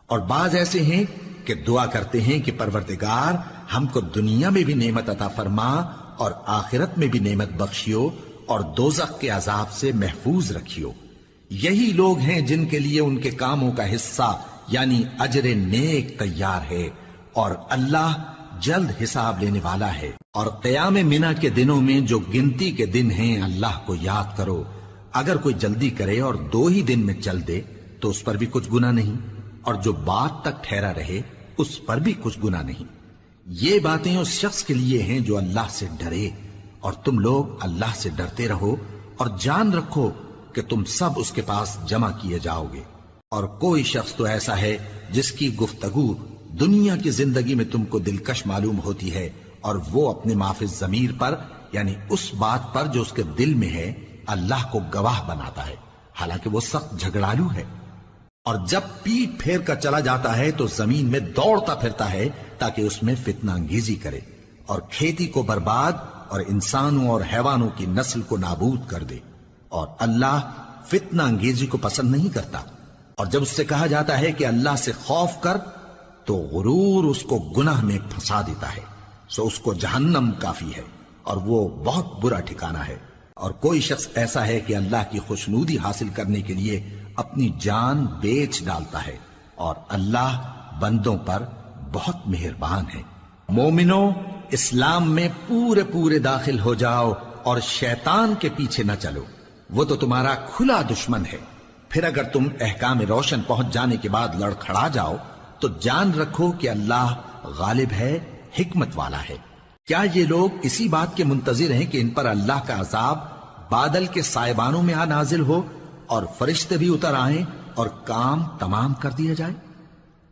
اور بعض ایسے ہیں کہ دعا کرتے ہیں کہ پروردگار ہم کو دنیا میں بھی نعمت عطا فرما اور آخرت میں بھی نعمت بخشیو اور دوزخ کے عذاب سے محفوظ رکھیو۔ یہی لوگ ہیں جن کے لیے ان کے کاموں کا حصہ یعنی اجر نیک تیار ہے، اور اللہ جلد حساب لینے والا ہے۔ اور قیام منا کے دنوں میں جو گنتی کے دن ہیں اللہ کو یاد کرو، اگر کوئی جلدی کرے اور 2 ہی دن میں چل دے تو اس پر بھی کچھ گناہ نہیں، اور جو بات تک ٹھہرا رہے اس پر بھی کچھ گناہ نہیں۔ یہ باتیں اس شخص کے لیے ہیں جو اللہ سے ڈرے، اور تم لوگ اللہ سے ڈرتے رہو اور جان رکھو کہ تم سب اس کے پاس جمع کیے جاؤ گے۔ اور کوئی شخص تو ایسا ہے جس کی گفتگو دنیا کی زندگی میں تم کو دلکش معلوم ہوتی ہے، اور وہ اپنے معافی ضمیر پر یعنی اس بات پر جو اس کے دل میں ہے اللہ کو گواہ بناتا ہے، حالانکہ وہ سخت جھگڑالو ہے۔ اور جب پیٹ پھیر کر چلا جاتا ہے تو زمین میں دوڑتا پھرتا ہے تاکہ اس میں فتنہ انگیزی کرے اور کھیتی کو برباد اور انسانوں اور حیوانوں کی نسل کو نابود کر دے، اور اللہ فتنہ انگیزی کو پسند نہیں کرتا۔ اور جب اس سے کہا جاتا ہے کہ اللہ سے خوف کر تو غرور اس کو گناہ میں پھنسا دیتا ہے، سو اس کو جہنم کافی ہے اور وہ بہت برا ٹھکانہ ہے۔ اور کوئی شخص ایسا ہے کہ اللہ کی خوشنودی حاصل کرنے کے لیے اپنی جان بیچ ڈالتا ہے، اور اللہ بندوں پر بہت مہربان ہے۔ مومنو، اسلام میں پورے پورے داخل ہو جاؤ اور شیطان کے پیچھے نہ چلو، وہ تو تمہارا کھلا دشمن ہے۔ پھر اگر تم احکام روشن پہنچ جانے کے بعد لڑکھڑا جاؤ تو جان رکھو کہ اللہ غالب ہے، حکمت والا ہے۔ کیا یہ لوگ اسی بات کے منتظر ہیں کہ ان پر اللہ کا عذاب بادل کے سائبانوں میں نازل ہو اور فرشتے بھی اتر آئیں اور کام تمام کر دیا جائے؟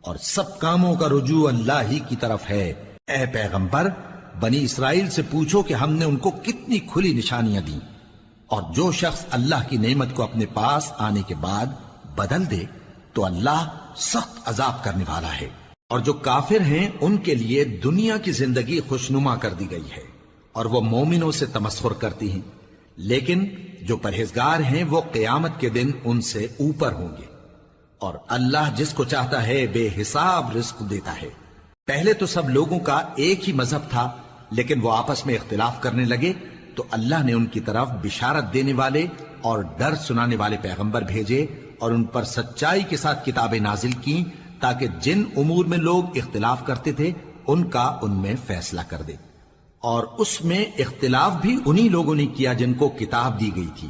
اور سب کاموں کا رجوع اللہ ہی کی طرف ہے۔ اے پیغمبر، بنی اسرائیل سے پوچھو کہ ہم نے ان کو کتنی کھلی نشانیاں دیں، اور جو شخص اللہ کی نعمت کو اپنے پاس آنے کے بعد بدل دے تو اللہ سخت عذاب کرنے والا ہے۔ اور جو کافر ہیں ان کے لیے دنیا کی زندگی خوشنما کر دی گئی ہے، اور وہ مومنوں سے تمسخر کرتی ہیں، لیکن جو پرہیزگار ہیں وہ قیامت کے دن ان سے اوپر ہوں گے۔ اور اللہ جس کو چاہتا ہے بے حساب رزق دیتا ہے۔ پہلے تو سب لوگوں کا ایک ہی مذہب تھا، لیکن وہ آپس میں اختلاف کرنے لگے تو اللہ نے ان کی طرف بشارت دینے والے اور ڈر سنانے والے پیغمبر بھیجے، اور ان پر سچائی کے ساتھ کتابیں نازل کی، تاکہ جن امور میں لوگ اختلاف کرتے تھے ان کا ان میں فیصلہ کر دے۔ اور اس میں اختلاف بھی انہی لوگوں نے کیا جن کو کتاب دی گئی تھی،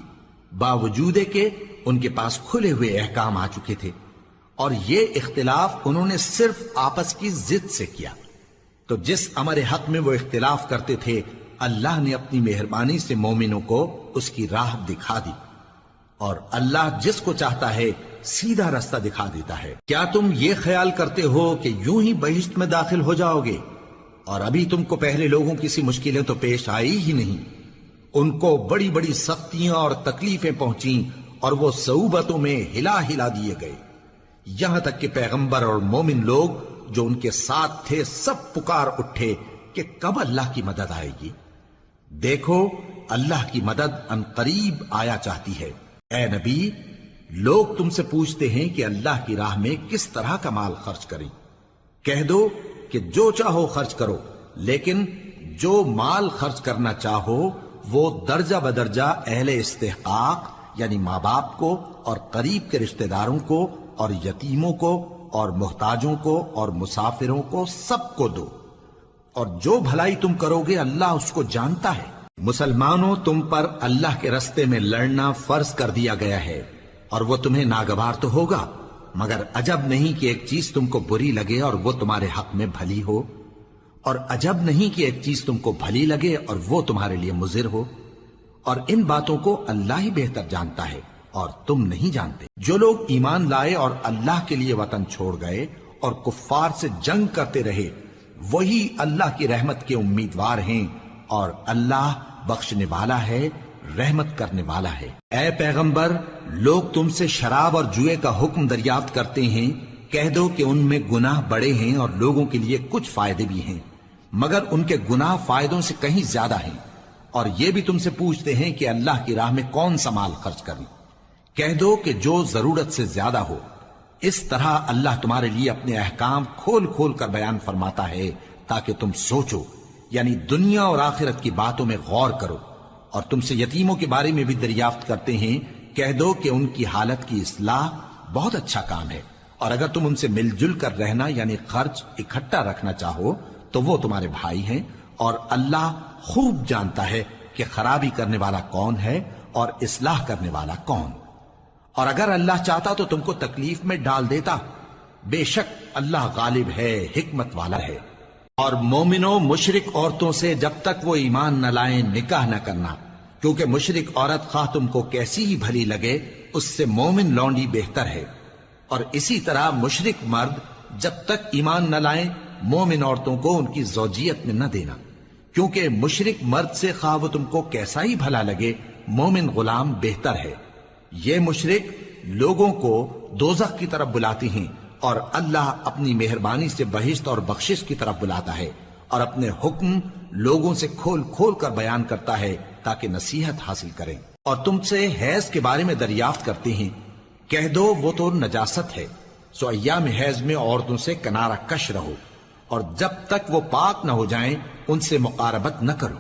باوجود کہ ان کے پاس کھلے ہوئے احکام آ چکے تھے، اور یہ اختلاف انہوں نے صرف آپس کی ضد سے کیا۔ تو جس امر حق میں وہ اختلاف کرتے تھے اللہ نے اپنی مہربانی سے مومنوں کو اس کی راہ دکھا دی، اور اللہ جس کو چاہتا ہے سیدھا رستہ دکھا دیتا ہے۔ کیا تم یہ خیال کرتے ہو کہ یوں ہی بہشت میں داخل ہو جاؤ گے، اور ابھی تم کو پہلے لوگوں کی سی مشکلیں تو پیش آئی ہی نہیں؟ ان کو بڑی بڑی سختیاں اور تکلیفیں پہنچیں، اور وہ صعوبتوں میں ہلا ہلا دیے گئے، یہاں تک کہ پیغمبر اور مومن لوگ جو ان کے ساتھ تھے سب پکار اٹھے کہ کب اللہ کی مدد آئے گی۔ دیکھو اللہ کی مدد ان قریب آیا چاہتی ہے۔ اے نبی، لوگ تم سے پوچھتے ہیں کہ اللہ کی راہ میں کس طرح کا مال خرچ کریں۔ کہہ دو کہ جو چاہو خرچ کرو، لیکن جو مال خرچ کرنا چاہو وہ درجہ بدرجہ اہل استحقاق یعنی ماں باپ کو اور قریب کے رشتہ داروں کو اور یتیموں کو اور محتاجوں کو اور مسافروں کو سب کو دو، اور جو بھلائی تم کرو گے اللہ اس کو جانتا ہے۔ مسلمانوں، تم پر اللہ کے رستے میں لڑنا فرض کر دیا گیا ہے، اور وہ تمہیں ناگوار تو ہوگا، مگر عجب نہیں کہ ایک چیز تم کو بری لگے اور وہ تمہارے حق میں بھلی ہو، اور عجب نہیں کہ ایک چیز تم کو بھلی لگے اور وہ تمہارے لیے مضر ہو، اور ان باتوں کو اللہ ہی بہتر جانتا ہے اور تم نہیں جانتے۔ جو لوگ ایمان لائے اور اللہ کے لیے وطن چھوڑ گئے اور کفار سے جنگ کرتے رہے وہی اللہ کی رحمت کے امیدوار ہیں، اور اللہ بخشنے والا ہے، رحمت کرنے والا ہے۔ اے پیغمبر، لوگ تم سے شراب اور جوئے کا حکم دریافت کرتے ہیں، کہہ دو کہ ان میں گناہ بڑے ہیں اور لوگوں کے لیے کچھ فائدے بھی ہیں، مگر ان کے گناہ فائدوں سے کہیں زیادہ ہیں۔ اور یہ بھی تم سے پوچھتے ہیں کہ اللہ کی راہ میں کون سا مال خرچ کریں۔ کہہ دو کہ جو ضرورت سے زیادہ ہو۔ اس طرح اللہ تمہارے لیے اپنے احکام کھول کھول کر بیان فرماتا ہے تاکہ تم سوچو، یعنی دنیا اور آخرت کی باتوں میں غور کرو۔ اور تم سے یتیموں کے بارے میں بھی دریافت کرتے ہیں، کہہ دو کہ ان کی حالت کی اصلاح بہت اچھا کام ہے، اور اگر تم ان سے مل جل کر رہنا یعنی خرچ اکٹھا رکھنا چاہو تو وہ تمہارے بھائی ہیں، اور اللہ خوب جانتا ہے کہ خرابی کرنے والا کون ہے اور اصلاح کرنے والا کون۔ اور اگر اللہ چاہتا تو تم کو تکلیف میں ڈال دیتا، بے شک اللہ غالب ہے، حکمت والا ہے۔ اور مومنوں، مشرک عورتوں سے جب تک وہ ایمان نہ لائیں نکاح نہ کرنا، کیونکہ مشرک عورت خواہ تم کو کیسی ہی بھلی لگے اس سے مومن لونڈی بہتر ہے۔ اور اسی طرح مشرک مرد جب تک ایمان نہ لائیں مومن عورتوں کو ان کی زوجیت میں نہ دینا، کیونکہ مشرک مرد سے خواہ وہ تم کو کیسا ہی بھلا لگے مومن غلام بہتر ہے۔ یہ مشرک لوگوں کو دوزخ کی طرف بلاتی ہیں، اور اللہ اپنی مہربانی سے بہشت اور بخشش کی طرف بلاتا ہے، اور اپنے حکم لوگوں سے کھول کھول کر بیان کرتا ہے تاکہ نصیحت حاصل کریں۔ اور تم سے حیض کے بارے میں دریافت کرتے ہیں، کہہ دو وہ تو نجاست ہے، سو ایام حیض میں عورتوں سے کنارہ کش رہو، اور جب تک وہ پاک نہ ہو جائیں ان سے مقاربت نہ کرو۔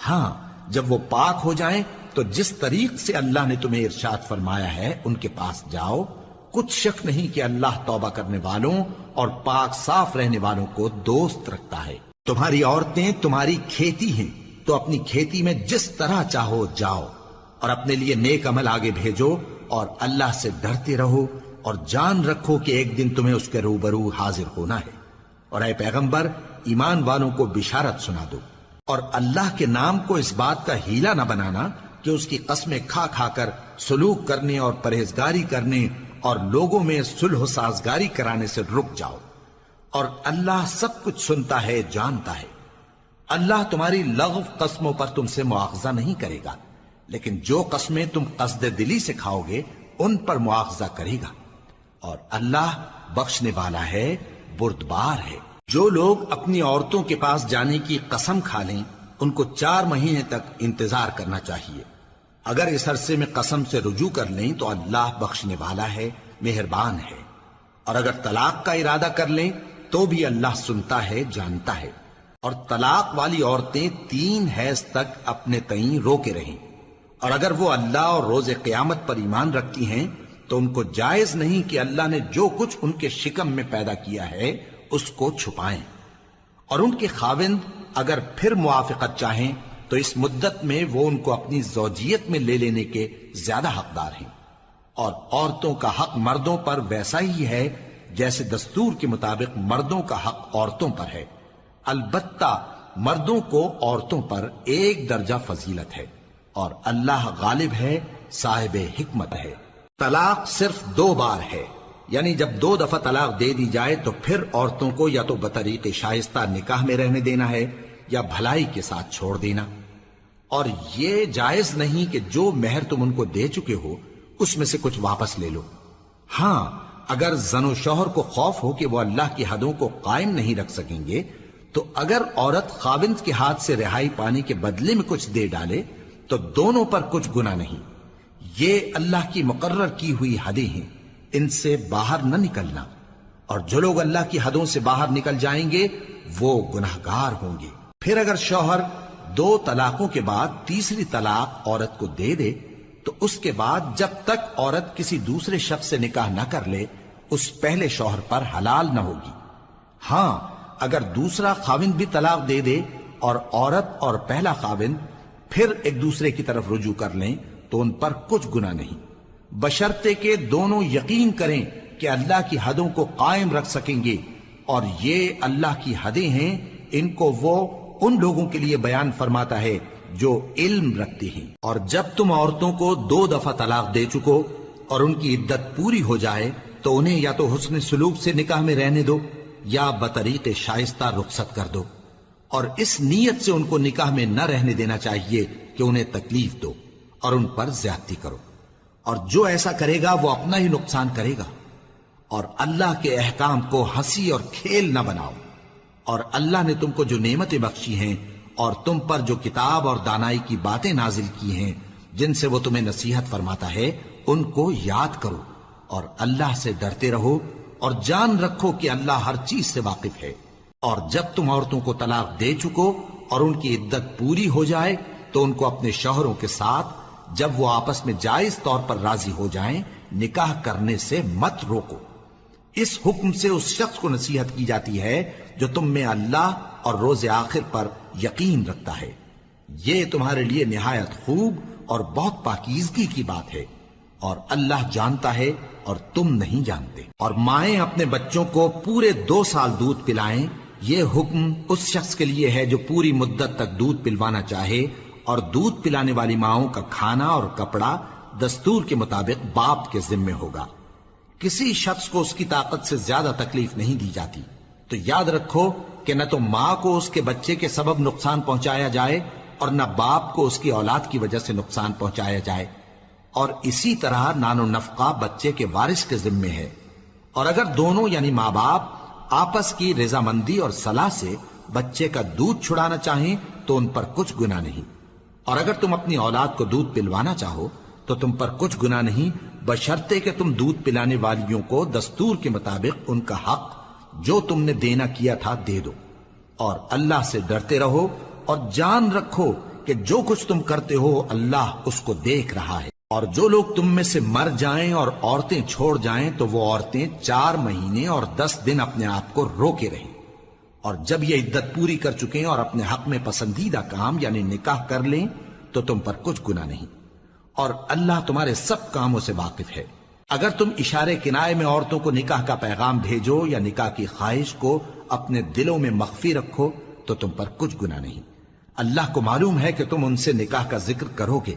ہاں، جب وہ پاک ہو جائیں تو جس طریق سے اللہ نے تمہیں ارشاد فرمایا ہے ان کے پاس جاؤ. کچھ شک نہیں کہ اللہ توبہ کرنے والوں اور پاک صاف رہنے والوں کو دوست رکھتا ہے. تمہاری عورتیں تمہاری کھیتی ہیں تو اپنی کھیتی میں جس طرح چاہو جاؤ اور اپنے لیے نیک عمل آگے بھیجو اور اللہ سے ڈرتے رہو اور جان رکھو کہ ایک دن تمہیں اس کے روبرو حاضر ہونا ہے. اور اے پیغمبر ایمان والوں کو بشارت سنا دو اور اللہ کے نام کو اس بات کا ہیلا نہ بنانا کہ اس کی قسمیں کھا کھا کر سلوک کرنے اور پرہیزگاری کرنے اور لوگوں میں صلح و سازگاری کرانے سے رک جاؤ. اور اللہ سب کچھ سنتا ہے جانتا ہے. اللہ تمہاری لغو قسموں پر تم سے مواخذہ نہیں کرے گا، لیکن جو قسمیں تم قصد دلی سے کھاؤ گے ان پر مواخذہ کرے گا. اور اللہ بخشنے والا ہے، بردبار ہے. جو لوگ اپنی عورتوں کے پاس جانے کی قسم کھا لیں ان کو 4 مہینے تک انتظار کرنا چاہیے. اگر اس عرصے میں قسم سے رجوع کر لیں تو اللہ بخشنے والا ہے، مہربان ہے. اور اگر طلاق کا ارادہ کر لیں تو بھی اللہ سنتا ہے، جانتا ہے. اور طلاق والی عورتیں 3 حیض تک اپنے تئیں روکے رہیں. اور اگر وہ اللہ اور روز قیامت پر ایمان رکھتی ہیں تو ان کو جائز نہیں کہ اللہ نے جو کچھ ان کے شکم میں پیدا کیا ہے اس کو چھپائیں. اور ان کے خاوند اگر پھر موافقت چاہیں تو اس مدت میں وہ ان کو اپنی زوجیت میں لے لینے کے زیادہ حقدار ہیں. اور عورتوں کا حق مردوں پر ویسا ہی ہے جیسے دستور کے مطابق مردوں کا حق عورتوں پر ہے. البتہ مردوں کو عورتوں پر 1 درجہ فضیلت ہے اور اللہ غالب ہے، صاحب حکمت ہے. طلاق صرف 2 بار ہے، یعنی جب 2 دفعہ طلاق دے دی جائے تو پھر عورتوں کو یا تو بطریق شائستہ نکاح میں رہنے دینا ہے یا بھلائی کے ساتھ چھوڑ دینا. اور یہ جائز نہیں کہ جو مہر تم ان کو دے چکے ہو اس میں سے کچھ واپس لے لو. ہاں اگر زن و شوہر کو خوف ہو کہ وہ اللہ کی حدوں کو قائم نہیں رکھ سکیں گے تو اگر عورت خاوند کے ہاتھ سے رہائی پانے کے بدلے میں کچھ دے ڈالے تو دونوں پر کچھ گناہ نہیں. یہ اللہ کی مقرر کی ہوئی حدیں ہیں، ان سے باہر نہ نکلنا. اور جو لوگ اللہ کی حدوں سے باہر نکل جائیں گے وہ گناہگار ہوں گے. پھر اگر شوہر 2 طلاقوں کے بعد تیسری طلاق عورت کو دے دے تو اس کے بعد جب تک عورت کسی دوسرے شخص سے نکاح نہ کر لے اس پہلے شوہر پر حلال نہ ہوگی. ہاں اگر دوسرا خاوند بھی طلاق دے دے اور عورت اور پہلا خاوند پھر ایک دوسرے کی طرف رجوع کر لیں تو ان پر کچھ گناہ نہیں، بشرطے کہ دونوں یقین کریں کہ اللہ کی حدوں کو قائم رکھ سکیں گے. اور یہ اللہ کی حدیں ہیں، ان کو وہ ان لوگوں کے لیے بیان فرماتا ہے جو علم رکھتے ہیں. اور جب تم عورتوں کو 2 دفعہ طلاق دے چکو اور ان کی عدت پوری ہو جائے تو انہیں یا تو حسن سلوک سے نکاح میں رہنے دو یا بطریق شائستہ رخصت کر دو. اور اس نیت سے ان کو نکاح میں نہ رہنے دینا چاہیے کہ انہیں تکلیف دو اور ان پر زیادتی کرو. اور جو ایسا کرے گا وہ اپنا ہی نقصان کرے گا. اور اللہ کے احکام کو ہنسی اور کھیل نہ بناؤ. اور اللہ نے تم کو جو نعمتیں بخشی ہیں اور تم پر جو کتاب اور دانائی کی باتیں نازل کی ہیں جن سے وہ تمہیں نصیحت فرماتا ہے ان کو یاد کرو اور اللہ سے ڈرتے رہو اور جان رکھو کہ اللہ ہر چیز سے واقف ہے. اور جب تم عورتوں کو طلاق دے چکو اور ان کی عدت پوری ہو جائے تو ان کو اپنے شوہروں کے ساتھ جب وہ آپس میں جائز طور پر راضی ہو جائیں نکاح کرنے سے مت روکو. اس حکم سے اس شخص کو نصیحت کی جاتی ہے جو تم میں اللہ اور روز آخر پر یقین رکھتا ہے. یہ تمہارے لیے نہایت خوب اور بہت پاکیزگی کی بات ہے اور اللہ جانتا ہے اور تم نہیں جانتے. اور مائیں اپنے بچوں کو پورے 2 سال دودھ پلائیں. یہ حکم اس شخص کے لیے ہے جو پوری مدت تک دودھ پلوانا چاہے. اور دودھ پلانے والی ماؤں کا کھانا اور کپڑا دستور کے مطابق باپ کے ذمے ہوگا. کسی شخص کو اس کی طاقت سے زیادہ تکلیف نہیں دی جاتی. تو یاد رکھو کہ نہ تو ماں کو اس کے بچے کے سبب نقصان پہنچایا جائے اور نہ باپ کو اس کی اولاد کی وجہ سے نقصان پہنچایا جائے. اور اسی طرح نان و نفقہ بچے کے وارث کے ذمے ہے. اور اگر دونوں یعنی ماں باپ آپس کی رضامندی اور صلاح سے بچے کا دودھ چھڑانا چاہیں تو ان پر کچھ گناہ نہیں. اور اگر تم اپنی اولاد کو دودھ پلوانا چاہو تو تم پر کچھ گناہ نہیں، بشرطے کہ تم دودھ پلانے والیوں کو دستور کے مطابق ان کا حق جو تم نے دینا کیا تھا دے دو. اور اللہ سے ڈرتے رہو اور جان رکھو کہ جو کچھ تم کرتے ہو اللہ اس کو دیکھ رہا ہے، اور جو لوگ تم میں سے مر جائیں اور عورتیں چھوڑ جائیں تو وہ عورتیں 4 مہینے اور 10 دن اپنے آپ کو روکے رہیں، اور جب یہ عدت پوری کر چکیں اور اپنے حق میں پسندیدہ کام یعنی نکاح کر لیں تو تم پر کچھ گناہ نہیں، اور اللہ تمہارے سب کاموں سے واقف ہے۔ اگر تم اشارے کنائے میں عورتوں کو نکاح کا پیغام بھیجو یا نکاح کی خواہش کو اپنے دلوں میں مخفی رکھو تو تم پر کچھ گناہ نہیں۔ اللہ کو معلوم ہے کہ تم ان سے نکاح کا ذکر کرو گے،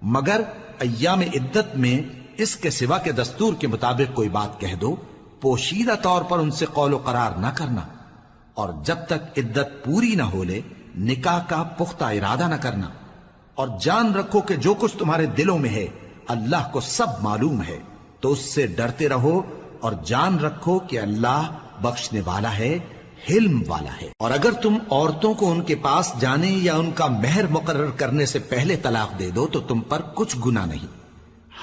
مگر ایام عدت میں اس کے سوا کے دستور کے مطابق کوئی بات کہہ دو، پوشیدہ طور پر ان سے قول و قرار نہ کرنا، اور جب تک عدت پوری نہ ہو لے نکاح کا پختہ ارادہ نہ کرنا، اور جان رکھو کہ جو کچھ تمہارے دلوں میں ہے اللہ کو سب معلوم ہے، تو اس سے ڈرتے رہو اور جان رکھو کہ اللہ بخشنے والا ہے، حلم والا ہے۔ اور اگر تم عورتوں کو ان کے پاس جانے یا ان کا مہر مقرر کرنے سے پہلے طلاق دے دو تو تم پر کچھ گناہ نہیں،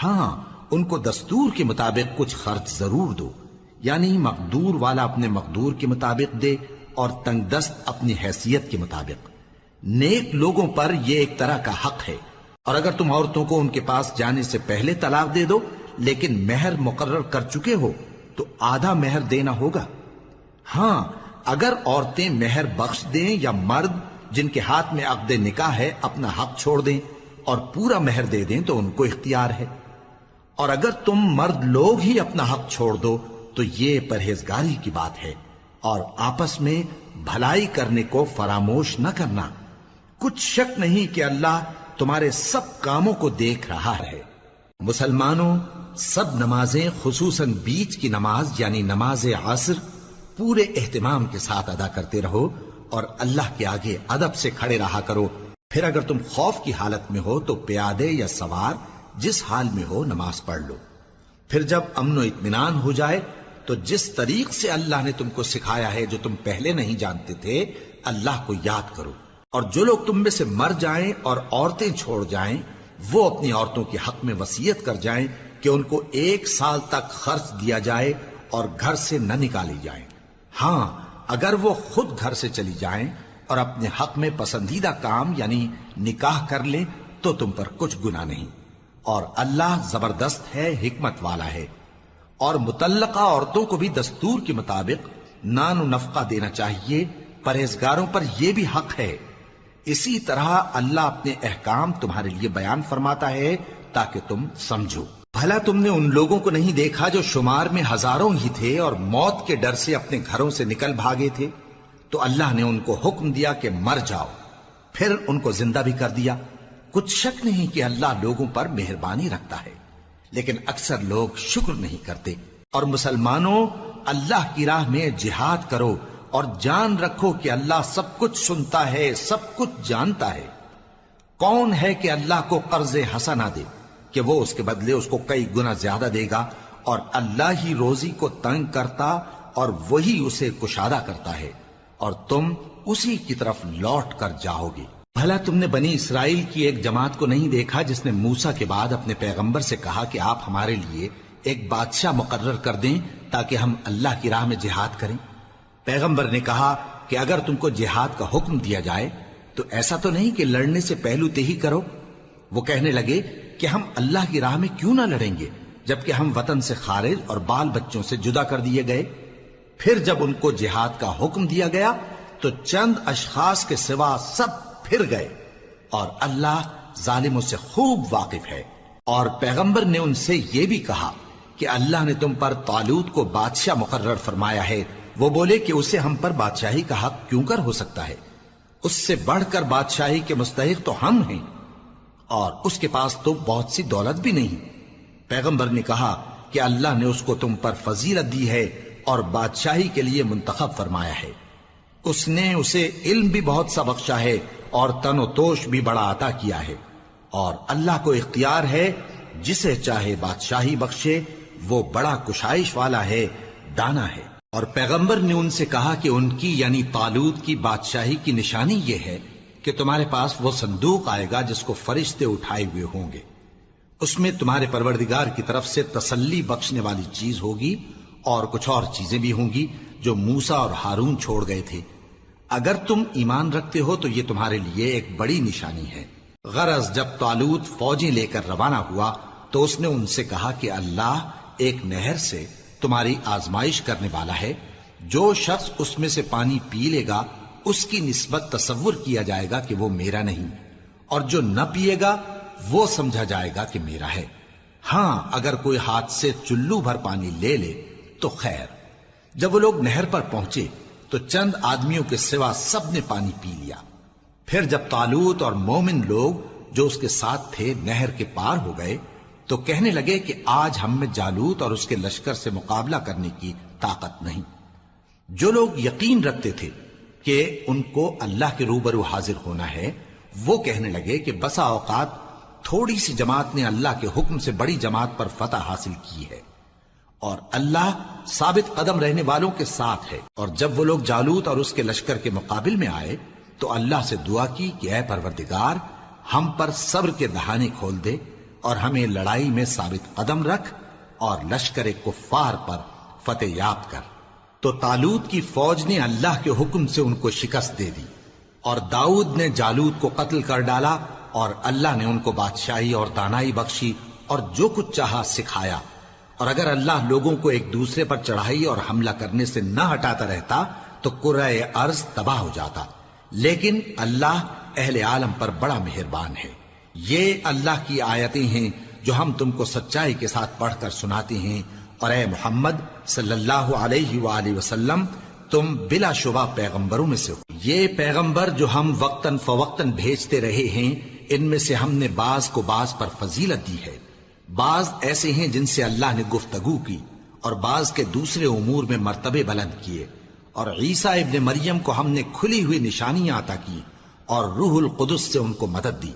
ہاں ان کو دستور کے مطابق کچھ خرچ ضرور دو، یعنی مقدور والا اپنے مقدور کے مطابق دے اور تنگ دست اپنی حیثیت کے مطابق۔ نیک لوگوں پر یہ ایک طرح کا حق ہے۔ اور اگر تم عورتوں کو ان کے پاس جانے سے پہلے طلاق دے دو لیکن مہر مقرر کر چکے ہو تو آدھا مہر دینا ہوگا، ہاں اگر عورتیں مہر بخش دیں یا مرد جن کے ہاتھ میں عقد نکاح ہے اپنا حق چھوڑ دیں اور پورا مہر دے دیں تو ان کو اختیار ہے، اور اگر تم مرد لوگ ہی اپنا حق چھوڑ دو تو یہ پرہیزگاری کی بات ہے، اور آپس میں بھلائی کرنے کو فراموش نہ کرنا، کچھ شک نہیں کہ اللہ تمہارے سب کاموں کو دیکھ رہا ہے۔ مسلمانوں، سب نمازیں خصوصاً بیچ کی نماز یعنی نماز عصر پورے اہتمام کے ساتھ ادا کرتے رہو اور اللہ کے آگے ادب سے کھڑے رہا کرو۔ پھر اگر تم خوف کی حالت میں ہو تو پیادے یا سوار جس حال میں ہو نماز پڑھ لو۔ پھر جب امن و اطمینان ہو جائے تو جس طریق سے اللہ نے تم کو سکھایا ہے جو تم پہلے نہیں جانتے تھے اللہ کو یاد کرو، اور جو لوگ تم میں سے مر جائیں اور عورتیں چھوڑ جائیں وہ اپنی عورتوں کے حق میں وصیت کر جائیں کہ ان کو 1 سال تک خرچ دیا جائے اور گھر سے نہ نکالی جائیں، ہاں اگر وہ خود گھر سے چلی جائیں اور اپنے حق میں پسندیدہ کام یعنی نکاح کر لیں تو تم پر کچھ گناہ نہیں، اور اللہ زبردست ہے، حکمت والا ہے۔ اور مطلقہ عورتوں کو بھی دستور کے مطابق نان و نفقہ دینا چاہیے، پرہیزگاروں پر یہ بھی حق ہے۔ اسی طرح اللہ اپنے احکام تمہارے لیے بیان فرماتا ہے تاکہ تم سمجھو۔ بھلا تم نے ان لوگوں کو نہیں دیکھا جو شمار میں ہزاروں ہی تھے اور موت کے ڈر سے اپنے گھروں سے نکل بھاگے تھے، تو اللہ نے ان کو حکم دیا کہ مر جاؤ، پھر ان کو زندہ بھی کر دیا۔ کچھ شک نہیں کہ اللہ لوگوں پر مہربانی رکھتا ہے، لیکن اکثر لوگ شکر نہیں کرتے۔ اور مسلمانوں، اللہ کی راہ میں جہاد کرو اور جان رکھو کہ اللہ سب کچھ سنتا ہے، سب کچھ جانتا ہے۔ کون ہے کہ اللہ کو قرض حسنہ دے کہ وہ اس کے بدلے اس کو کئی گنا زیادہ دے گا، اور اللہ ہی روزی کو تنگ کرتا اور وہی اسے کشادہ کرتا ہے، اور تم اسی کی طرف لوٹ کر جاؤ گے۔ بھلا تم نے بنی اسرائیل کی ایک جماعت کو نہیں دیکھا جس نے موسیٰ کے بعد اپنے پیغمبر سے کہا کہ آپ ہمارے لیے ایک بادشاہ مقرر کر دیں تاکہ ہم اللہ کی راہ میں جہاد کریں؟ پیغمبر نے کہا کہ اگر تم کو جہاد کا حکم دیا جائے تو ایسا تو نہیں کہ لڑنے سے پہلو تہی کرو۔ وہ کہنے لگے کہ ہم اللہ کی راہ میں کیوں نہ لڑیں گے جبکہ ہم وطن سے خارج اور بال بچوں سے جدا کر دیے گئے۔ پھر جب ان کو جہاد کا حکم دیا گیا تو چند اشخاص کے سوا سب پھر گئے، اور اللہ ظالموں سے خوب واقف ہے۔ اور پیغمبر نے ان سے یہ بھی کہا کہ اللہ نے تم پر طالوت کو بادشاہ مقرر فرمایا ہے۔ وہ بولے کہ اسے ہم پر بادشاہی کا حق کیوں کر ہو سکتا ہے؟ اس سے بڑھ کر بادشاہی کے مستحق تو ہم ہیں، اور اس کے پاس تو بہت سی دولت بھی نہیں۔ پیغمبر نے کہا کہ اللہ نے اس کو تم پر فضیلت دی ہے اور بادشاہی کے لیے منتخب فرمایا ہے۔ اس نے اسے علم بھی بہت سا بخشا ہے اور تن و توش بھی بڑا عطا کیا ہے، اور اللہ کو اختیار ہے جسے چاہے بادشاہی بخشے، وہ بڑا کشائش والا ہے، دانا ہے۔ اور پیغمبر نے ان سے کہا کہ ان کی یعنی طالوت کی بادشاہی کی نشانی یہ ہے کہ تمہارے پاس وہ صندوق آئے گا جس کو فرشتے اٹھائے ہوئے ہوں گے، اس میں تمہارے پروردگار کی طرف سے تسلی بخشنے والی چیز ہوگی اور کچھ اور چیزیں بھی ہوں گی جو موسیٰ اور ہارون چھوڑ گئے تھے۔ اگر تم ایمان رکھتے ہو تو یہ تمہارے لیے ایک بڑی نشانی ہے۔ غرض جب طالوت فوجیں لے کر روانہ ہوا تو اس نے ان سے کہا کہ اللہ ایک نہر سے تمہاری آزمائش کرنے والا ہے، جو شخص اس میں سے پانی پی لے گا اس کی نسبت تصور کیا جائے گا کہ وہ میرا نہیں، اور جو نہ پیے گا وہ سمجھا جائے گا کہ میرا ہے۔ ہاں اگر کوئی ہاتھ سے چلو بھر پانی لے لے تو خیر۔ جب وہ لوگ نہر پر پہنچے تو چند آدمیوں کے سوا سب نے پانی پی لیا۔ پھر جب طالوت اور مومن لوگ جو اس کے ساتھ تھے نہر کے پار ہو گئے تو کہنے لگے کہ آج ہم میں جالوت اور اس کے لشکر سے مقابلہ کرنے کی طاقت نہیں۔ جو لوگ یقین رکھتے تھے کہ ان کو اللہ کے روبرو حاضر ہونا ہے وہ کہنے لگے کہ بسا اوقات تھوڑی سی جماعت نے اللہ کے حکم سے بڑی جماعت پر فتح حاصل کی ہے، اور اللہ ثابت قدم رہنے والوں کے ساتھ ہے۔ اور جب وہ لوگ جالوت اور اس کے لشکر کے مقابل میں آئے تو اللہ سے دعا کی کہ اے پروردگار ہم پر صبر کے دہانے کھول دے اور ہمیں لڑائی میں ثابت قدم رکھ اور لشکر کفار پر فتح یاب کر۔ تو طالوت کی فوج نے اللہ کے حکم سے ان کو شکست دے دی، اور داؤد نے جالوت کو قتل کر ڈالا، اور اللہ نے ان کو بادشاہی اور دانائی بخشی اور جو کچھ چاہا سکھایا۔ اور اگر اللہ لوگوں کو ایک دوسرے پر چڑھائی اور حملہ کرنے سے نہ ہٹاتا رہتا تو کرۂ ارض تباہ ہو جاتا، لیکن اللہ اہل عالم پر بڑا مہربان ہے۔ یہ اللہ کی آیتیں ہیں جو ہم تم کو سچائی کے ساتھ پڑھ کر سناتے ہیں، اور اے محمد صلی اللہ علیہ وآلہ وسلم تم بلا شبہ پیغمبروں میں سے ہو۔ یہ پیغمبر جو ہم وقتاً فوقتاً بھیجتے رہے ہیں ان میں سے ہم نے بعض کو بعض پر فضیلت دی ہے، بعض ایسے ہیں جن سے اللہ نے گفتگو کی، اور بعض کے دوسرے امور میں مرتبے بلند کیے، اور عیسیٰ ابن مریم کو ہم نے کھلی ہوئی نشانیاں عطا کی اور روح القدس سے ان کو مدد دی،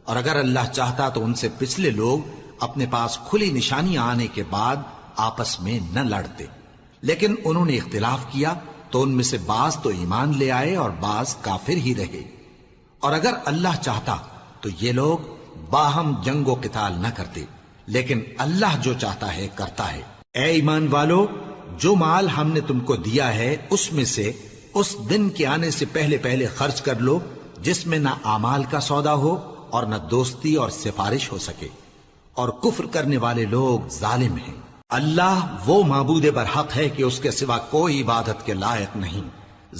اور اگر اللہ چاہتا تو ان سے پچھلے لوگ اپنے پاس کھلی نشانیاں آنے کے بعد آپس میں نہ لڑتے، لیکن انہوں نے اختلاف کیا تو ان میں سے بعض تو ایمان لے آئے اور بعض کافر ہی رہے۔ اور اگر اللہ چاہتا تو یہ لوگ باہم جنگ و قتال نہ کرتے، لیکن اللہ جو چاہتا ہے کرتا ہے۔ اے ایمان والو، جو مال ہم نے تم کو دیا ہے اس میں سے اس دن کے آنے سے پہلے پہلے خرچ کر لو جس میں نہ اعمال کا سودا ہو اور نہ دوستی اور سفارش ہو سکے، اور کفر کرنے والے لوگ ظالم ہیں۔ اللہ وہ معبود برحق ہے کہ اس کے سوا کوئی عبادت کے لائق نہیں،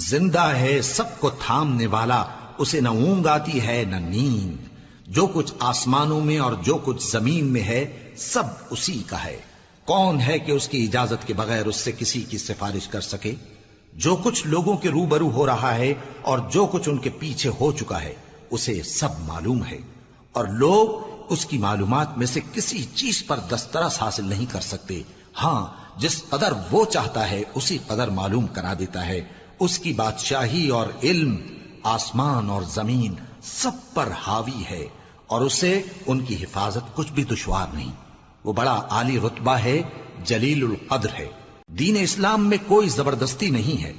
زندہ ہے، سب کو تھامنے والا، اسے نہ اونگ آتی ہے نہ نیند، جو کچھ آسمانوں میں اور جو کچھ زمین میں ہے سب اسی کا ہے۔ کون ہے کہ اس کی اجازت کے بغیر اس سے کسی کی سفارش کر سکے؟ جو کچھ لوگوں کے روبرو ہو رہا ہے اور جو کچھ ان کے پیچھے ہو چکا ہے اسے سب معلوم ہے، اور لوگ اس کی معلومات میں سے کسی چیز پر دسترس حاصل نہیں کر سکتے۔ ہاں جس قدر وہ چاہتا ہے اسی قدر معلوم کرا دیتا ہے۔ اس کی بادشاہی اور علم آسمان اور زمین سب پر حاوی ہے، اور اسے ان کی حفاظت کچھ بھی دشوار نہیں۔ وہ بڑا عالی رتبہ ہے، جلیل القدر ہے۔ دین اسلام میں کوئی زبردستی نہیں ہے،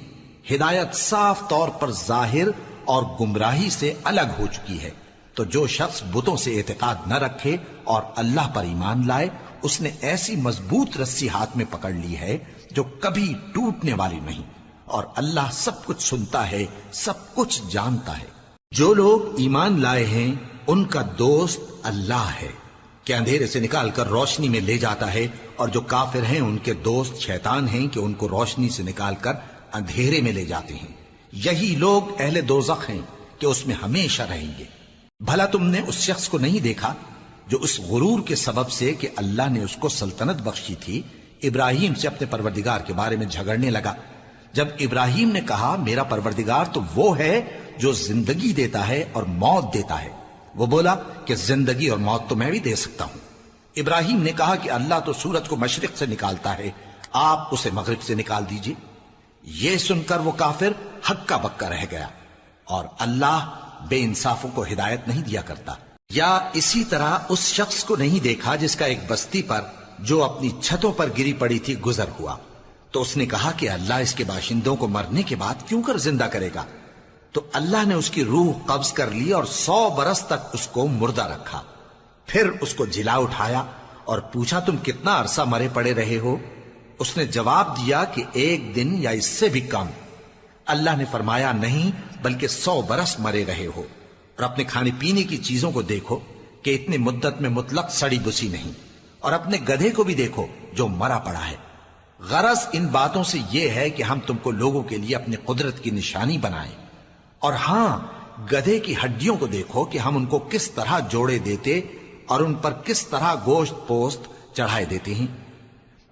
ہدایت صاف طور پر ظاہر اور گمراہی سے الگ ہو چکی ہے۔ تو جو شخص بتوں سے اعتقاد نہ رکھے اور اللہ پر ایمان لائے اس نے ایسی مضبوط رسی ہاتھ میں پکڑ لی ہے جو کبھی ٹوٹنے والی نہیں، اور اللہ سب کچھ سنتا ہے، سب کچھ جانتا ہے۔ جو لوگ ایمان لائے ہیں ان کا دوست اللہ ہے کہ اندھیرے سے نکال کر روشنی میں لے جاتا ہے، اور جو کافر ہیں ان کے دوست شیطان ہیں کہ ان کو روشنی سے نکال کر اندھیرے میں لے جاتے ہیں۔ یہی لوگ اہل دوزخ ہیں کہ اس میں ہمیشہ رہیں گے۔ بھلا تم نے اس شخص کو نہیں دیکھا جو اس غرور کے سبب سے کہ اللہ نے اس کو سلطنت بخشی تھی ابراہیم سے اپنے پروردگار کے بارے میں جھگڑنے لگا؟ جب ابراہیم نے کہا میرا پروردگار تو وہ ہے جو زندگی دیتا ہے اور موت دیتا ہے، وہ بولا کہ زندگی اور موت تو میں بھی دے سکتا ہوں۔ ابراہیم نے کہا کہ اللہ تو سورج کو مشرق سے نکالتا ہے، آپ اسے مغرب سے نکال دیجئے۔ یہ سن کر وہ کافر ہکا بکا رہ گیا، اور اللہ بے انصافوں کو ہدایت نہیں دیا کرتا۔ یا اسی طرح اس شخص کو نہیں دیکھا جس کا ایک بستی پر جو اپنی چھتوں پر گری پڑی تھی گزر ہوا، تو اس نے کہا کہ اللہ اس کے باشندوں کو مرنے کے بعد کیوں کر زندہ کرے گا؟ تو اللہ نے اس کی روح قبض کر لی اور 100 برس تک اس کو مردہ رکھا، پھر اس کو جلا اٹھایا اور پوچھا تم کتنا عرصہ مرے پڑے رہے ہو؟ اس نے جواب دیا کہ 1 دن یا اس سے بھی کم۔ اللہ نے فرمایا نہیں، بلکہ 100 برس مرے رہے ہو، اور اپنے کھانے پینے کی چیزوں کو دیکھو کہ اتنی مدت میں مطلق سڑی بسی نہیں، اور اپنے گدھے کو بھی دیکھو جو مرا پڑا ہے۔ غرض ان باتوں سے یہ ہے کہ ہم تم کو لوگوں کے لیے اپنی قدرت کی نشانی بنائیں، اور ہاں گدھے کی ہڈیوں کو دیکھو کہ ہم ان کو کس طرح جوڑے دیتے اور ان پر کس طرح گوشت پوست چڑھائے دیتے ہیں۔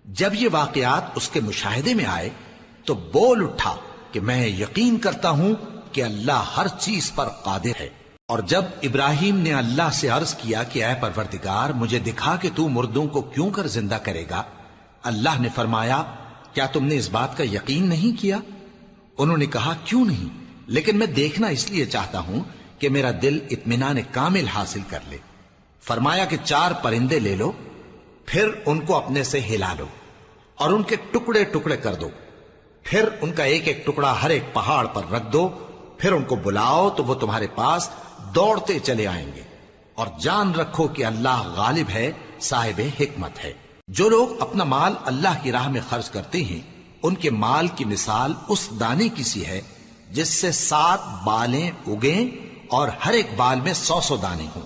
جب یہ واقعات اس کے مشاہدے میں آئے تو بول اٹھا کہ میں یقین کرتا ہوں کہ اللہ ہر چیز پر قادر ہے۔ اور جب ابراہیم نے اللہ سے عرض کیا کہ اے پروردگار مجھے دکھا کہ تو مردوں کو کیوں کر زندہ کرے گا، اللہ نے فرمایا کیا تم نے اس بات کا یقین نہیں کیا؟ انہوں نے کہا کیوں نہیں، لیکن میں دیکھنا اس لیے چاہتا ہوں کہ میرا دل اطمینان کامل حاصل کر لے۔ فرمایا کہ 4 پرندے لے لو، پھر ان کو اپنے سے ہلا لو اور ان کے ٹکڑے ٹکڑے کر دو، پھر ان کا ایک ایک ٹکڑا ہر ایک پہاڑ پر رکھ دو، پھر ان کو بلاؤ تو وہ تمہارے پاس دوڑتے چلے آئیں گے، اور جان رکھو کہ اللہ غالب ہے، صاحب حکمت ہے۔ جو لوگ اپنا مال اللہ کی راہ میں خرچ کرتے ہیں ان کے مال کی مثال اس دانے کی سی ہے جس سے 7 بالیں اگیں اور ہر ایک بال میں 100 دانے ہوں،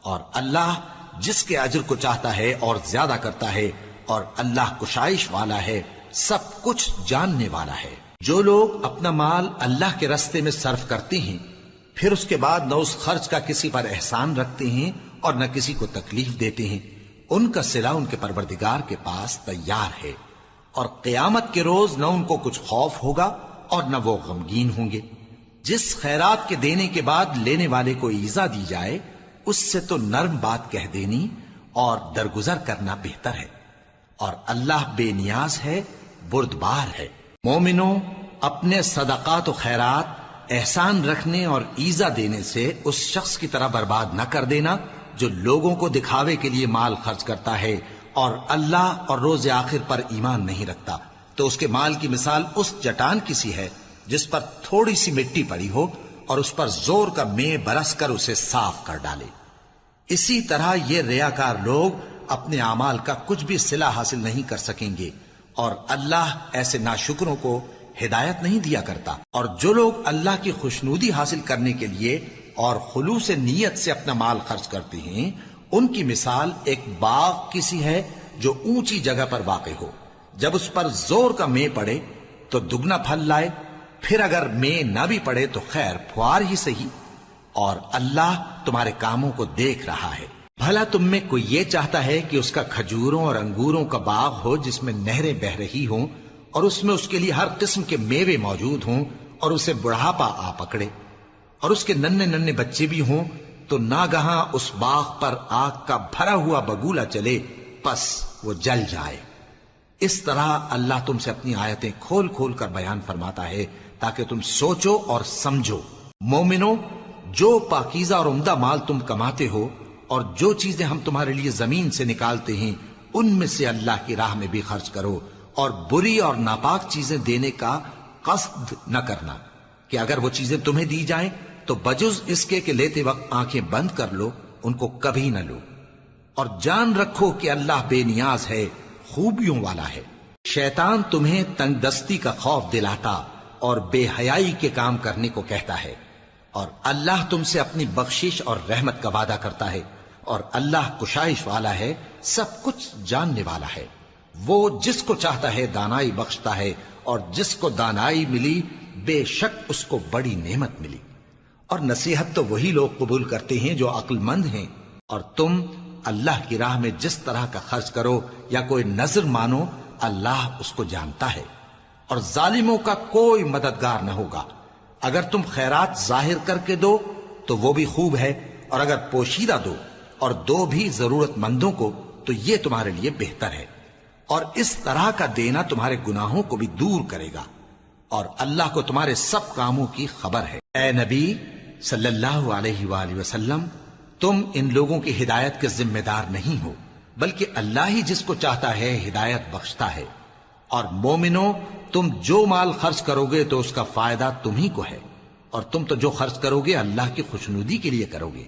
اور اللہ جس کے اجر کو چاہتا ہے اور زیادہ کرتا ہے، اور اللہ کشائش والا ہے، سب کچھ جاننے والا ہے۔ جو لوگ اپنا مال اللہ کے راستے میں صرف کرتے ہیں پھر اس کے بعد نہ اس خرچ کا کسی پر احسان رکھتے ہیں اور نہ کسی کو تکلیف دیتے ہیں، ان کا صلہ ان کے پروردگار کے پاس تیار ہے، اور قیامت کے روز نہ ان کو کچھ خوف ہوگا اور نہ وہ غمگین ہوں گے۔ جس خیرات کے دینے کے بعد لینے والے کو ایذا دی جائے اس سے تو نرم بات کہہ دینی اور درگزر کرنا بہتر ہے، اور اللہ بے نیاز ہے، بردبار ہے۔ مومنوں، اپنے صدقات و خیرات احسان رکھنے اور ایذا دینے سے اس شخص کی طرح برباد نہ کر دینا جو لوگوں کو دکھاوے کے لیے مال خرچ کرتا ہے اور اللہ اور روز آخر پر ایمان نہیں رکھتا، تو اس کے مال کی مثال اس چٹان کی سی ہے جس پر تھوڑی سی مٹی پڑی ہو اور اس پر زور کا مے برس کر اسے صاف کر ڈالے۔ اسی طرح یہ ریاکار لوگ اپنے اعمال کا کچھ بھی صلہ حاصل نہیں کر سکیں گے، اور اللہ ایسے ناشکروں کو ہدایت نہیں دیا کرتا۔ اور جو لوگ اللہ کی خوشنودی حاصل کرنے کے لیے اور خلوص نیت سے اپنا مال خرچ کرتے ہیں ان کی مثال ایک باغ کی سی ہے جو اونچی جگہ پر واقع ہو، جب اس پر زور کا مے پڑے تو دگنا پھل لائے، پھر اگر مے نہ بھی پڑے تو خیر پھوار ہی صحیح، اور اللہ تمہارے کاموں کو دیکھ رہا ہے۔ بھلا تم میں کوئی یہ چاہتا ہے کہ اس کا کھجوروں اور انگوروں کا باغ ہو جس میں نہریں بہ رہی ہوں اور اس میں اس کے لیے ہر قسم کے میوے موجود ہوں اور اسے بڑھاپا آ پکڑے اور اس کے ننھے ننھے بچے بھی ہوں، تو ناگہاں اس باغ پر آگ کا بھرا ہوا بگولا چلے پس وہ جل جائے۔ اس طرح اللہ تم سے اپنی آیتیں کھول کھول کر بیان فرماتا ہے تاکہ تم سوچو اور سمجھو۔ مومنو، جو پاکیزہ اور عمدہ مال تم کماتے ہو اور جو چیزیں ہم تمہارے لیے زمین سے نکالتے ہیں ان میں سے اللہ کی راہ میں بھی خرچ کرو، اور بری اور ناپاک چیزیں دینے کا قصد نہ کرنا کہ اگر وہ چیزیں تمہیں دی جائیں تو بجز اس کے کہ لیتے وقت آنکھیں بند کر لو ان کو کبھی نہ لو، اور جان رکھو کہ اللہ بے نیاز ہے، خوبیوں والا ہے۔ شیطان تمہیں تنگ دستی کا خوف دلاتا اور بے حیائی کے کام کرنے کو کہتا ہے، اور اللہ تم سے اپنی بخشش اور رحمت کا وعدہ کرتا ہے، اور اللہ کشائش والا ہے، سب کچھ جاننے والا ہے۔ وہ جس کو چاہتا ہے دانائی بخشتا ہے، اور جس کو دانائی ملی بے شک اس کو بڑی نعمت ملی۔ اور نصیحت تو وہی لوگ قبول کرتے ہیں جو عقل مند ہیں، اور تم اللہ کی راہ میں جس طرح کا خرچ کرو یا کوئی نذر مانو اللہ اس کو جانتا ہے، اور ظالموں کا کوئی مددگار نہ ہوگا۔ اگر تم خیرات ظاہر کر کے دو تو وہ بھی خوب ہے، اور اگر پوشیدہ دو اور دو بھی ضرورت مندوں کو تو یہ تمہارے لیے بہتر ہے، اور اس طرح کا دینا تمہارے گناہوں کو بھی دور کرے گا، اور اللہ کو تمہارے سب کاموں کی خبر ہے۔ اے نبی صلی اللہ علیہ وآلہ وسلم، تم ان لوگوں کی ہدایت کے ذمہ دار نہیں ہو، بلکہ اللہ ہی جس کو چاہتا ہے ہدایت بخشتا ہے۔ اور مومنو، تم جو مال خرچ کرو گے تو اس کا فائدہ تمہیں کو ہے، اور تم تو جو خرچ کرو گے اللہ کی خوشنودی کے لیے کرو گے،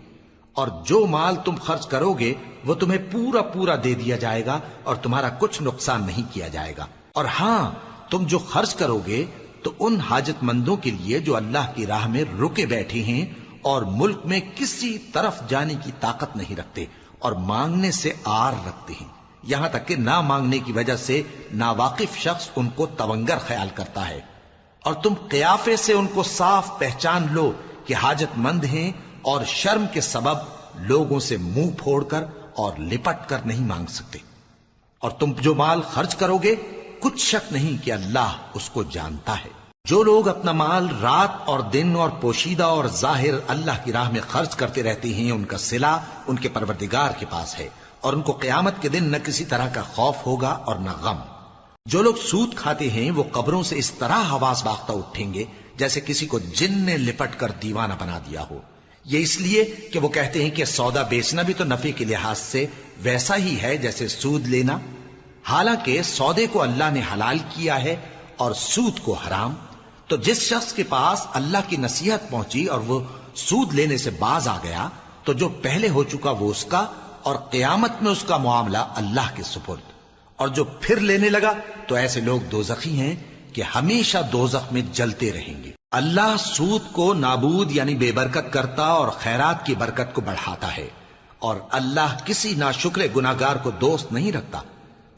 اور جو مال تم خرچ کرو گے وہ تمہیں پورا پورا دے دیا جائے گا اور تمہارا کچھ نقصان نہیں کیا جائے گا۔ اور ہاں، تم جو خرچ کرو گے تو ان حاجت مندوں کے لیے جو اللہ کی راہ میں رکے بیٹھے ہیں اور ملک میں کسی طرف جانے کی طاقت نہیں رکھتے اور مانگنے سے آر رکھتے ہیں، یہاں تک کہ نہ مانگنے کی وجہ سے ناواقف شخص ان کو تونگر خیال کرتا ہے، اور تم قیافے سے ان کو صاف پہچان لو کہ حاجت مند ہیں، اور شرم کے سبب لوگوں سے منہ پھوڑ کر اور لپٹ کر نہیں مانگ سکتے۔ اور تم جو مال خرچ کرو گے کچھ شک نہیں کہ اللہ اس کو جانتا ہے۔ جو لوگ اپنا مال رات اور دن اور پوشیدہ اور ظاہر اللہ کی راہ میں خرچ کرتے رہتے ہیں، ان کا صلہ ان کے پروردگار کے پاس ہے، اور ان کو قیامت کے دن نہ کسی طرح کا خوف ہوگا اور نہ غم۔ جو لوگ سود کھاتے ہیں وہ قبروں سے اس طرح حواس باختہ اٹھیں گے جیسے کسی کو جن نے لپٹ کر دیوانہ بنا دیا ہو، یہ اس لیے کہ وہ کہتے ہیں کہ سودا بیچنا بھی تو نفع کے لحاظ سے ویسا ہی ہے جیسے سود لینا، حالانکہ سودے کو اللہ نے حلال کیا ہے اور سود کو حرام۔ تو جس شخص کے پاس اللہ کی نصیحت پہنچی اور وہ سود لینے سے باز آ گیا تو جو پہلے ہو چکا وہ اس کا، اور قیامت میں اس کا معاملہ اللہ کے سپرد۔ اور جو پھر لینے لگا تو ایسے لوگ دوزخی ہیں کہ ہمیشہ دوزخ میں جلتے رہیں گے۔ اللہ سود کو نابود یعنی بے برکت کرتا اور خیرات کی برکت کو بڑھاتا ہے، اور اللہ کسی ناشکر گناہگار کو دوست نہیں رکھتا۔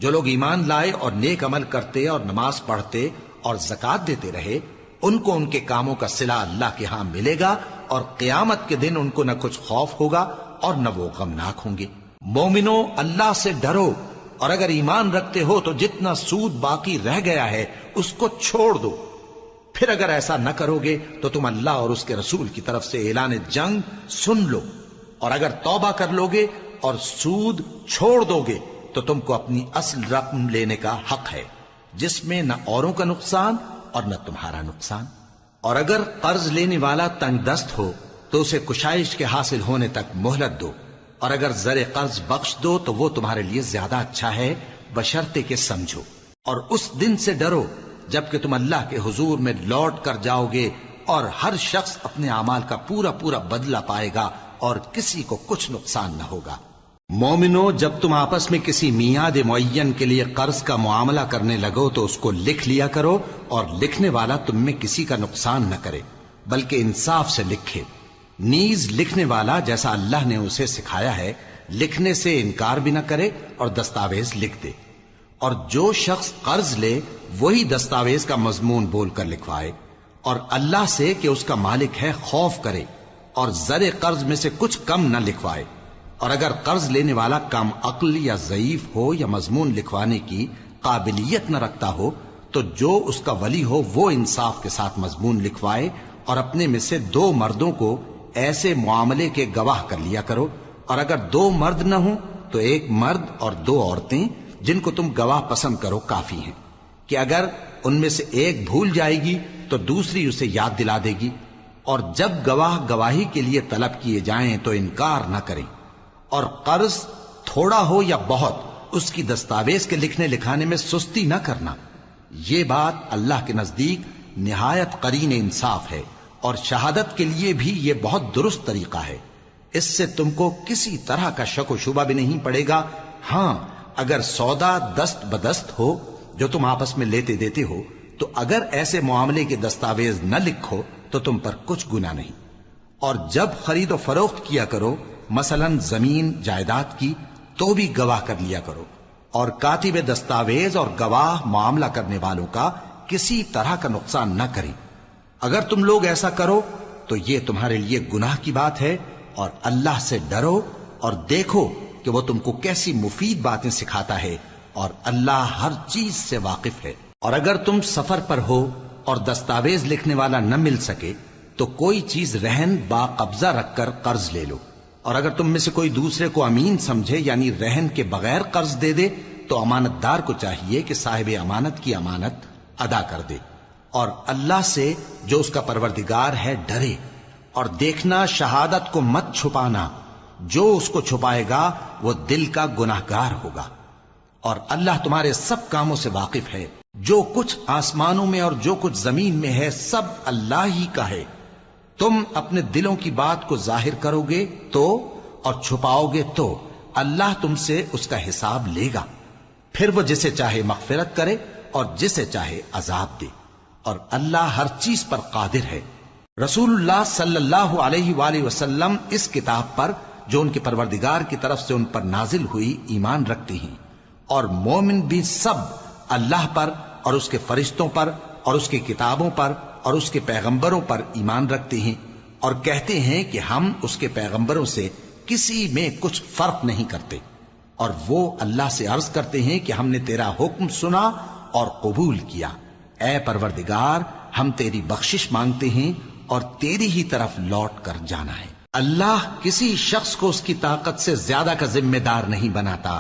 جو لوگ ایمان لائے اور نیک عمل کرتے اور نماز پڑھتے اور زکات دیتے رہے، ان کو ان کے کاموں کا صلہ اللہ کے ہاں ملے گا، اور قیامت کے دن ان کو نہ کچھ خوف ہوگا اور نہ وہ غمناک ہوں گے۔ مومنو، اللہ سے ڈرو، اور اگر ایمان رکھتے ہو تو جتنا سود باقی رہ گیا ہے اس کو چھوڑ دو۔ پھر اگر ایسا نہ کرو گے تو تم اللہ اور اس کے رسول کی طرف سے اعلان جنگ سن لو، اور اگر توبہ کر لو گے اور سود چھوڑ دو گے تو تم کو اپنی اصل رقم لینے کا حق ہے، جس میں نہ اوروں کا نقصان اور نہ تمہارا نقصان۔ اور اگر قرض لینے والا تنگ دست ہو تو اسے کشائش کے حاصل ہونے تک مہلت دو، اور اگر زر قرض بخش دو تو وہ تمہارے لیے زیادہ اچھا ہے، بشرطے کہ سمجھو۔ اور اس دن سے ڈرو جبکہ تم اللہ کے حضور میں لوٹ کر جاؤ گے، اور ہر شخص اپنے اعمال کا پورا پورا بدلہ پائے گا اور کسی کو کچھ نقصان نہ ہوگا۔ مومنو، جب تم آپس میں کسی میعاد معین کے لیے قرض کا معاملہ کرنے لگو تو اس کو لکھ لیا کرو، اور لکھنے والا تم میں کسی کا نقصان نہ کرے بلکہ انصاف سے لکھے۔ نیز لکھنے والا جیسا اللہ نے اسے سکھایا ہے لکھنے سے انکار بھی نہ کرے اور دستاویز لکھ دے، اور جو شخص قرض لے وہی دستاویز کا مضمون بول کر لکھوائے، اور اللہ سے کہ اس کا مالک ہے خوف کرے، اور زر قرض میں سے کچھ کم نہ لکھوائے۔ اور اگر قرض لینے والا کم عقل یا ضعیف ہو یا مضمون لکھوانے کی قابلیت نہ رکھتا ہو تو جو اس کا ولی ہو وہ انصاف کے ساتھ مضمون لکھوائے، اور اپنے میں سے 2 مردوں کو ایسے معاملے کے گواہ کر لیا کرو، اور اگر 2 مرد نہ ہوں تو 1 مرد اور 2 عورتیں جن کو تم گواہ پسند کرو کافی ہیں، کہ اگر ان میں سے ایک بھول جائے گی تو دوسری اسے یاد دلا دے گی، اور جب گواہ گواہی کے لیے طلب کیے جائیں تو انکار نہ کریں۔ اور قرض تھوڑا ہو یا بہت اس کی دستاویز کے لکھنے لکھانے میں سستی نہ کرنا، یہ بات اللہ کے نزدیک نہایت قرین انصاف ہے، اور شہادت کے لیے بھی یہ بہت درست طریقہ ہے۔ اس سے تم کو کسی طرح کا شک و شبہ بھی نہیں پڑے گا۔ ہاں، اگر سودا دست بدست ہو جو تم آپس میں لیتے دیتے ہو تو اگر ایسے معاملے کے دستاویز نہ لکھو تو تم پر کچھ گناہ نہیں۔ اور جب خرید و فروخت کیا کرو، مثلا زمین جائیداد کی، تو بھی گواہ کر لیا کرو، اور کاتب دستاویز اور گواہ معاملہ کرنے والوں کا کسی طرح کا نقصان نہ کریں۔ اگر تم لوگ ایسا کرو تو یہ تمہارے لیے گناہ کی بات ہے، اور اللہ سے ڈرو اور دیکھو کہ وہ تم کو کیسی مفید باتیں سکھاتا ہے، اور اللہ ہر چیز سے واقف ہے۔ اور اگر تم سفر پر ہو اور دستاویز لکھنے والا نہ مل سکے تو کوئی چیز رہن با قبضہ رکھ کر قرض لے لو، اور اگر تم میں سے کوئی دوسرے کو امین سمجھے یعنی رہن کے بغیر قرض دے دے تو امانت دار کو چاہیے کہ صاحب امانت کی امانت ادا کر دے، اور اللہ سے جو اس کا پروردگار ہے ڈرے، اور دیکھنا شہادت کو مت چھپانا، جو اس کو چھپائے گا وہ دل کا گناہگار ہوگا۔ اور اللہ تمہارے سب کاموں سے واقف ہے، جو کچھ آسمانوں میں اور جو کچھ زمین میں ہے سب اللہ ہی کا ہے۔ تم اپنے دلوں کی بات کو ظاہر کرو گے تو اور چھپاؤ گے تو اللہ تم سے اس کا حساب لے گا، پھر وہ جسے چاہے مغفرت کرے اور جسے چاہے عذاب دے۔ اور اللہ ہر چیز پر قادر ہے۔ رسول اللہ صلی اللہ علیہ وآلہ وسلم اس کتاب پر جو ان کے پروردگار کی طرف سے ان پر نازل ہوئی ایمان رکھتی ہیں، اور مومن بھی سب اللہ پر اور اس کے فرشتوں پر اور اس کی کتابوں پر اور اس کے پیغمبروں پر ایمان رکھتے ہیں، اور کہتے ہیں کہ ہم اس کے پیغمبروں سے کسی میں کچھ فرق نہیں کرتے، اور وہ اللہ سے عرض کرتے ہیں کہ ہم نے تیرا حکم سنا اور قبول کیا۔ اے پروردگار، ہم تیری بخشش مانگتے ہیں اور تیری ہی طرف لوٹ کر جانا ہے۔ اللہ کسی شخص کو اس کی طاقت سے زیادہ کا ذمہ دار نہیں بناتا۔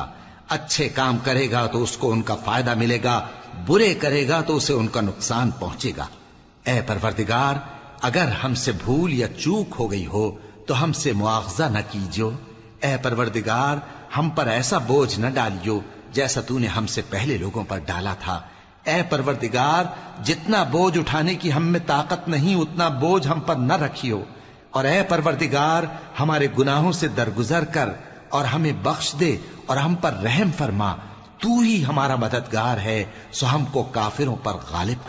اچھے کام کرے گا تو اس کو ان کا فائدہ ملے گا، برے کرے گا تو اسے ان کا نقصان پہنچے گا۔ اے پروردگار، اگر ہم سے بھول یا چوک ہو گئی ہو تو ہم سے مواخذہ نہ کیجو۔ اے پروردگار، ہم پر ایسا بوجھ نہ ڈالیو جیسا تو نے ہم سے پہلے لوگوں پر ڈالا تھا۔ اے پروردگار، جتنا بوجھ اٹھانے کی ہم میں طاقت نہیں اتنا بوجھ ہم پر نہ رکھیو، اور اے پروردگار ہمارے گناہوں سے درگزر کر اور ہمیں بخش دے اور ہم پر رحم فرما۔ تو ہی ہمارا مددگار ہے، سو ہم کو کافروں پر غالب